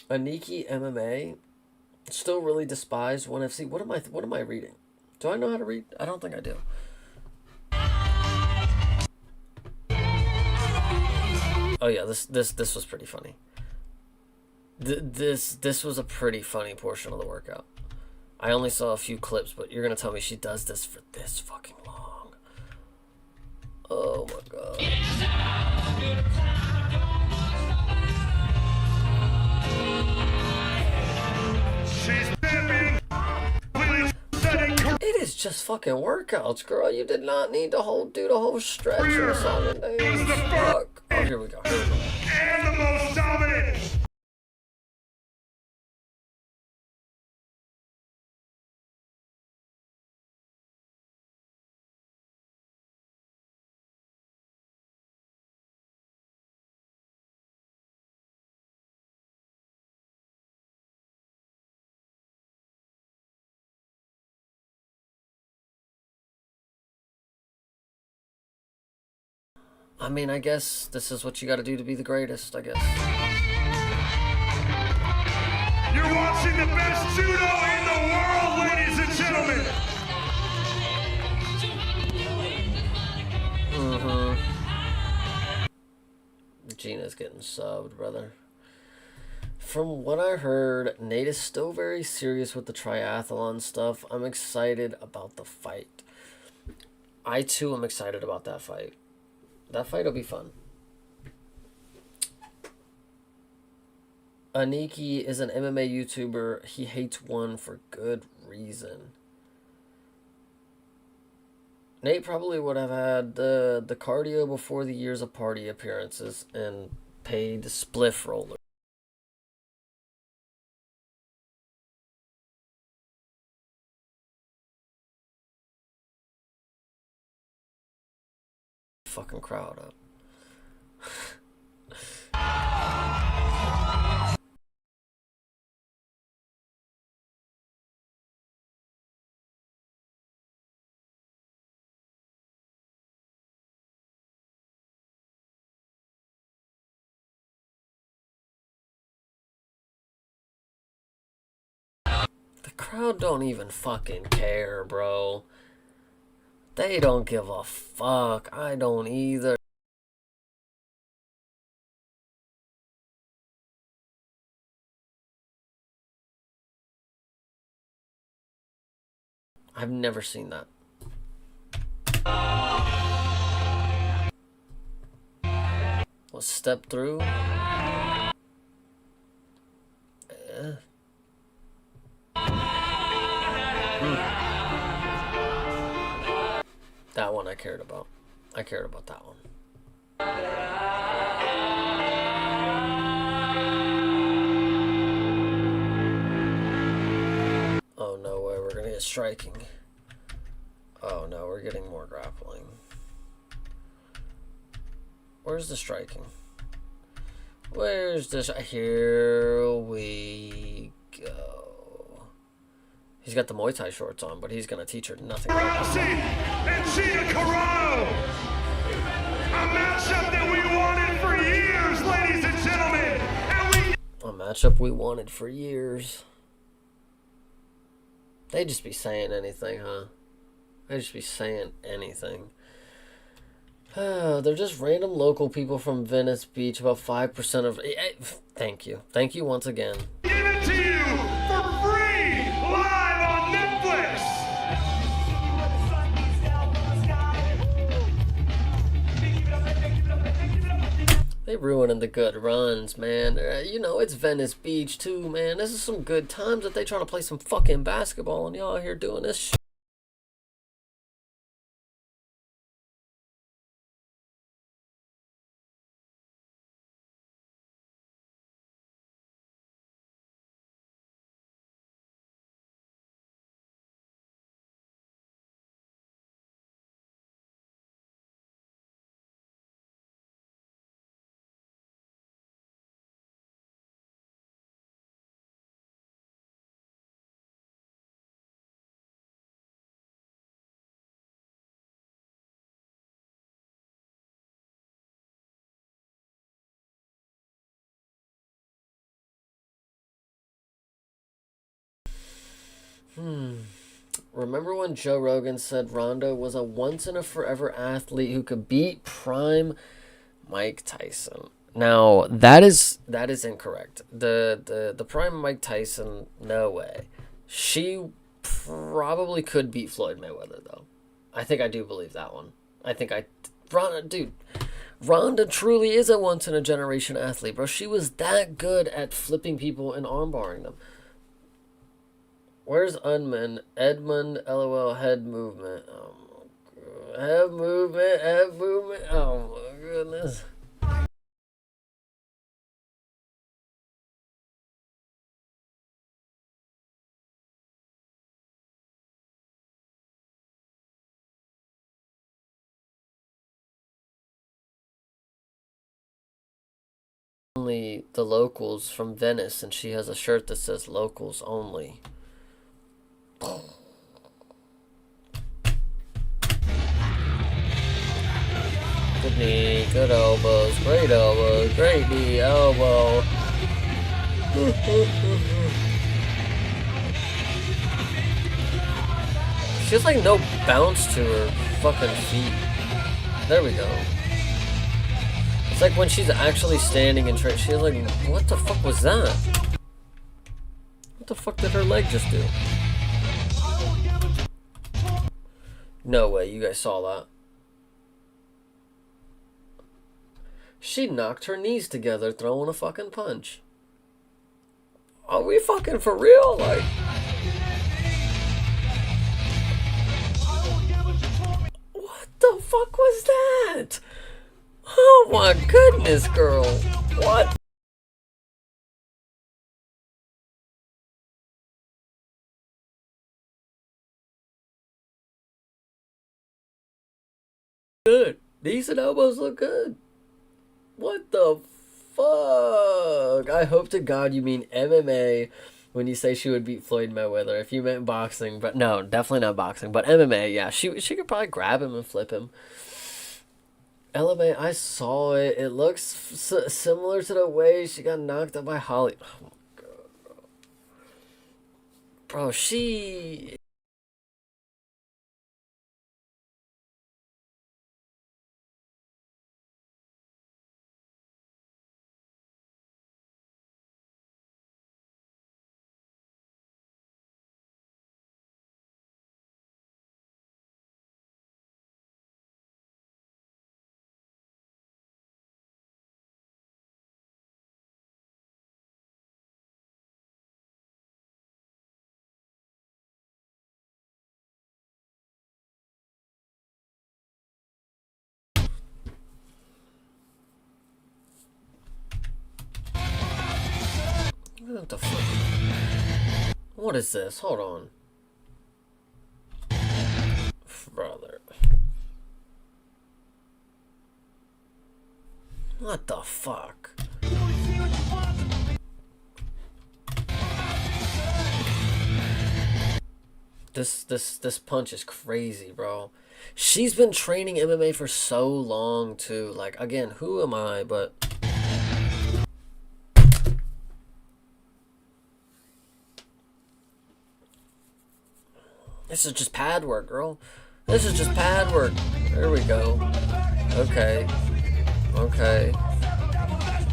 S1: Aniki MMA. Still really despised ONE FC. What am I reading? Do I know how to read? I don't think I do. Oh yeah, this was pretty funny. This was a pretty funny portion of the workout. I only saw a few clips, but you're gonna tell me she does this for this fucking long. Oh my god. It is just fucking workouts, girl. You did not need to do the whole stretch or song and dance. Fuck. Oh, here we go.
S14: And the most dominant.
S1: I mean, I guess this is what you gotta do to be the greatest, I guess.
S14: You're watching the best judo in the world, ladies and gentlemen.
S1: Gina's getting subbed, brother. From what I heard, Nate is still very serious with the triathlon stuff. I'm excited about the fight. I too am excited about that fight. That fight will be fun. Aniki is an MMA YouTuber. He hates ONE for good reason. Nate probably would have had the cardio before the years of party appearances and paid spliff roller. Fucking crowd up. The crowd don't even fucking care, bro. They don't give a fuck. I don't either. I've never seen that. Let's step through. That one I cared about. I cared about that one. Oh no way, we're gonna get striking. Oh no, we're getting more grappling. Where's the striking? Where's this? Here we go. He's got the Muay Thai shorts on, but he's gonna teach her nothing.
S14: Rousey and Gina Carano. A matchup that we wanted for years, ladies and gentlemen.
S1: A matchup we wanted for years. They just be saying anything, huh? They just be saying anything. They're just random local people from Venice Beach. About 5% of... Thank you. Thank you once again.
S14: Give it to you for free, live on Netflix.
S1: They ruining the good runs, man. You know, it's Venice Beach, too, man. This is some good times that they trying to play some fucking basketball, and y'all here doing this shit. Remember when Joe Rogan said Ronda was a once-in-a-forever athlete who could beat prime Mike Tyson? Now, that is incorrect. The prime Mike Tyson, no way. She probably could beat Floyd Mayweather, though. I think I do believe that one. Ronda truly is a once-in-a-generation athlete, bro. She was that good at flipping people and armbarring them. Where's Edmund? LOL, head movement. Oh, my God. Head movement. Oh, my goodness. Only the locals from Venice, and she has a shirt that says locals only. Good knee, good elbows, great knee, elbow. She has like no bounce to her fucking feet. There we go. It's like when she's actually standing and she's like, what the fuck was that? What the fuck did her leg just do? No way, you guys saw that. She knocked her knees together throwing a fucking punch. Are we fucking for real? Like, what the fuck was that? Oh my goodness, girl. What? Good. Decent elbows look good. What the fuck? I hope to God you mean MMA when you say she would beat Floyd Mayweather. If you meant boxing, but no, definitely not boxing. But MMA, yeah, she could probably grab him and flip him. LMA, I saw it. It looks similar to the way she got knocked out by Holly. Oh my God, bro, she. What the fuck? What is this? Hold on. Brother. What the fuck? This punch is crazy, bro. She's been training MMA for so long too. Like, again, who am I? But this is just pad work, girl. This is just pad work. There we go. Okay. Okay.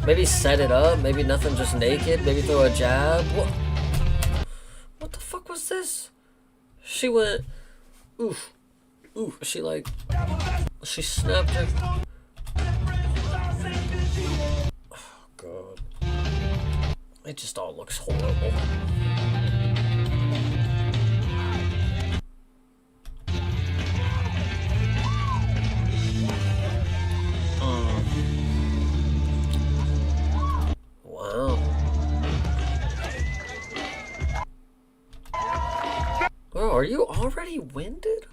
S1: Maybe set it up. Maybe nothing, just naked. Maybe throw a jab. What the fuck was this? She went. Oof. Oof. She like. She snapped her. Oh, God. It just all looks horrible. Wow. Bro, are you already winded?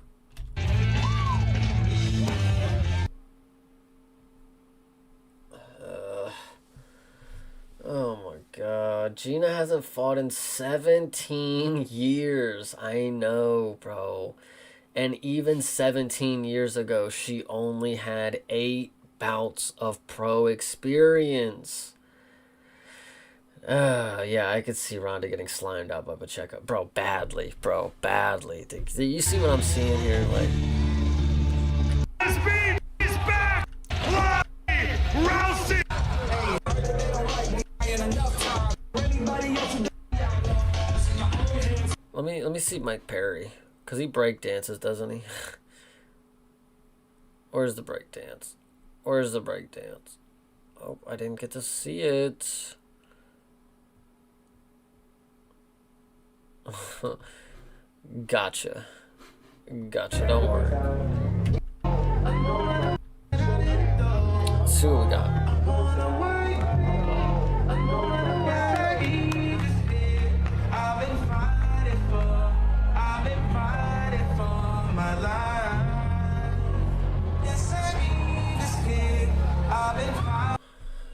S1: Oh my God. Gina hasn't fought in 17 years. I know, bro. And even 17 years ago, she only had 8 bouts of pro experience. Yeah, I could see Ronda getting slimed out by Pacheco. Bro, badly. Bro, badly. Do you see what I'm seeing here? Like,
S14: He's back! Rousey!
S1: let me see Mike Perry. Because he break dances, doesn't he? Where's the break dance? Where's the break dance? Oh, I didn't get to see it. Gotcha. Gotcha, don't worry. Let's see what we got.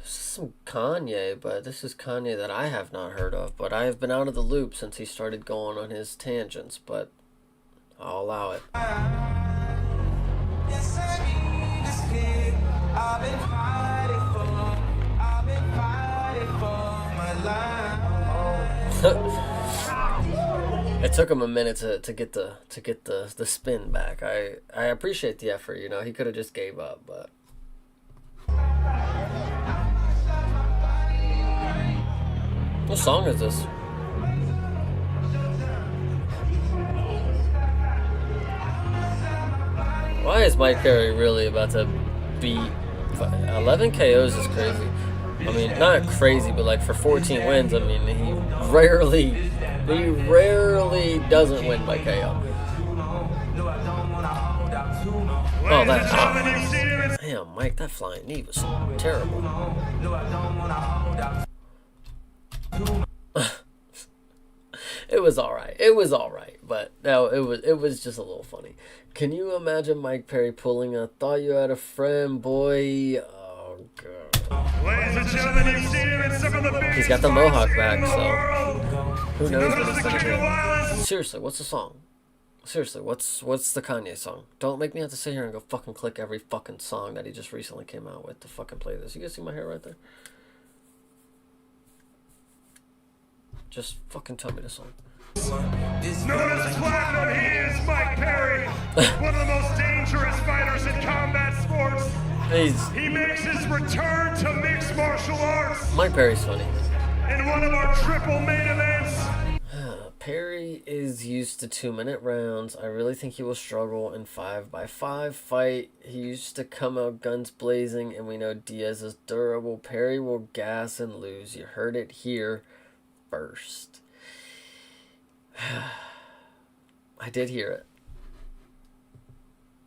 S1: Some Kanye, but this is Kanye that I have not heard of. But I have been out of the loop since he started going on his tangents, but I'll allow it. It took him a minute to get the spin back. I appreciate the effort, you know. He could have just gave up, but what song is this? Why is Mike Perry really about to beat 11 KOs is crazy. I mean, not crazy, but like for 14 wins, I mean, he rarely doesn't win by KO. Oh, that. Damn, Mike, that flying knee was terrible. It was alright. It was alright, but no, it was just a little funny. Can you imagine Mike Perry pulling a "thought you had a friend, boy"? Oh god.
S14: Ladies and gentlemen, you've seen him in some of the biggest
S1: He's got the mohawk back,
S14: fights in the
S1: so
S14: world.
S1: who knows what
S14: Notice
S1: he's
S14: the
S1: gonna
S14: king of
S1: do.
S14: violence.
S1: Seriously, what's the song? Seriously, what's the Kanye song? Don't make me have to sit here and go fucking click every fucking song that he just recently came out with to fucking play this. You guys see my hair right there? Just fucking tell me the song.
S14: Known as Platinum, he is Mike Perry, one of the most dangerous fighters in combat sports. He makes his return to mixed martial arts
S1: Mike Perry's funny.
S14: in one of our triple main events.
S1: Perry is used to 2-minute rounds. I really think he will struggle in 5x5 fight. He used to come out guns blazing, and we know Diaz is durable. Perry will gas and lose. You heard it here first. I did hear it.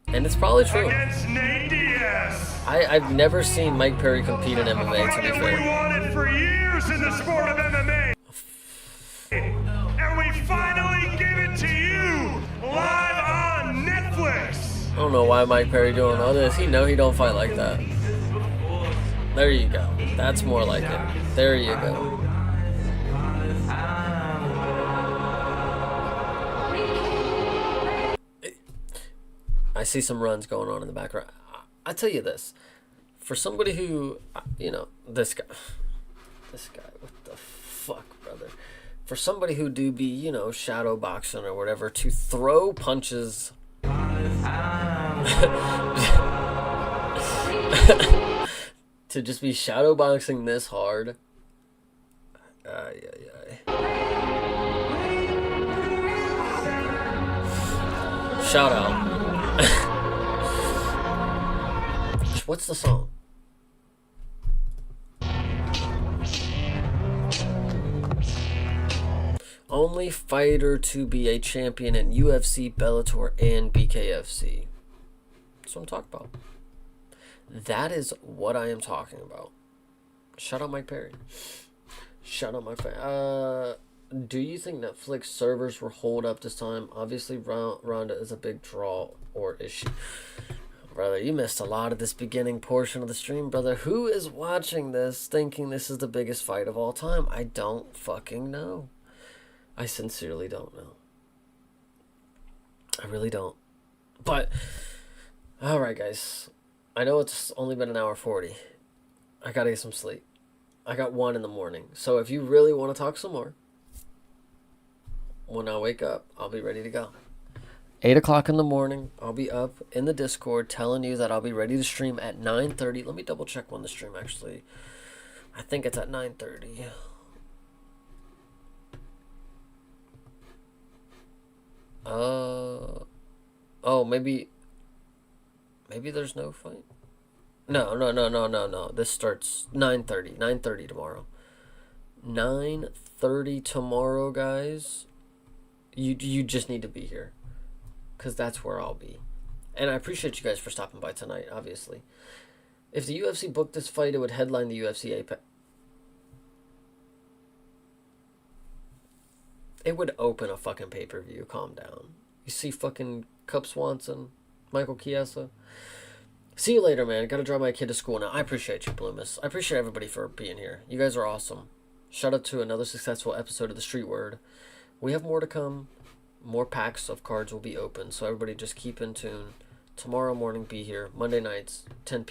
S1: And it's probably true.
S14: Against Nate Diaz.
S1: I've never seen Mike Perry compete in MMA, to be
S14: We
S1: fair.
S14: wanted for years in the sport of MMA. And we finally give it to you live on Netflix.
S1: I don't know why Mike Perry doing all this. He know he don't fight like that. There you go. That's more like it. There you go. I see some runs going on in the background. I tell you this. For somebody who, you know, this guy, what the fuck, brother? For somebody who do be, you know, shadow boxing or whatever, to throw punches to just be shadow boxing this hard. Shout out. What's the song? Only fighter to be a champion in UFC, Bellator, and BKFC. That's what I'm talking about. That is what I am talking about. Shout out Mike Perry. Shout out Mike Perry. Do you think Netflix servers will hold up this time? Obviously, Ronda is a big draw, or is she? Brother, you missed a lot of this beginning portion of the stream, brother. Who is watching this thinking this is the biggest fight of all time? I don't fucking know. I sincerely don't know. I really don't. But, alright guys. I know it's only been an hour 40. I gotta get some sleep. I got 1 in the morning. So if you really want to talk some more, when I wake up, I'll be ready to go. 8 o'clock in the morning, I'll be up in the Discord telling you that I'll be ready to stream at 9:30. Let me double check when the stream actually. I think it's at 9:30. Oh, maybe there's no fight. No. This starts 9:30. 9:30 tomorrow. 9:30 tomorrow, guys. You just need to be here, because that's where I'll be. And I appreciate you guys for stopping by tonight, obviously. If the UFC booked this fight, it would headline the UFC Apex. It would open a fucking pay-per-view. Calm down. You see fucking Cup Swanson, Michael Chiesa. See you later, man. Gotta drive my kid to school now. I appreciate you, Bloomis. I appreciate everybody for being here. You guys are awesome. Shout out to another successful episode of the Street Word. We have more to come. More packs of cards will be open. So everybody just keep in tune. Tomorrow morning, be here. Monday nights, 10 p.m.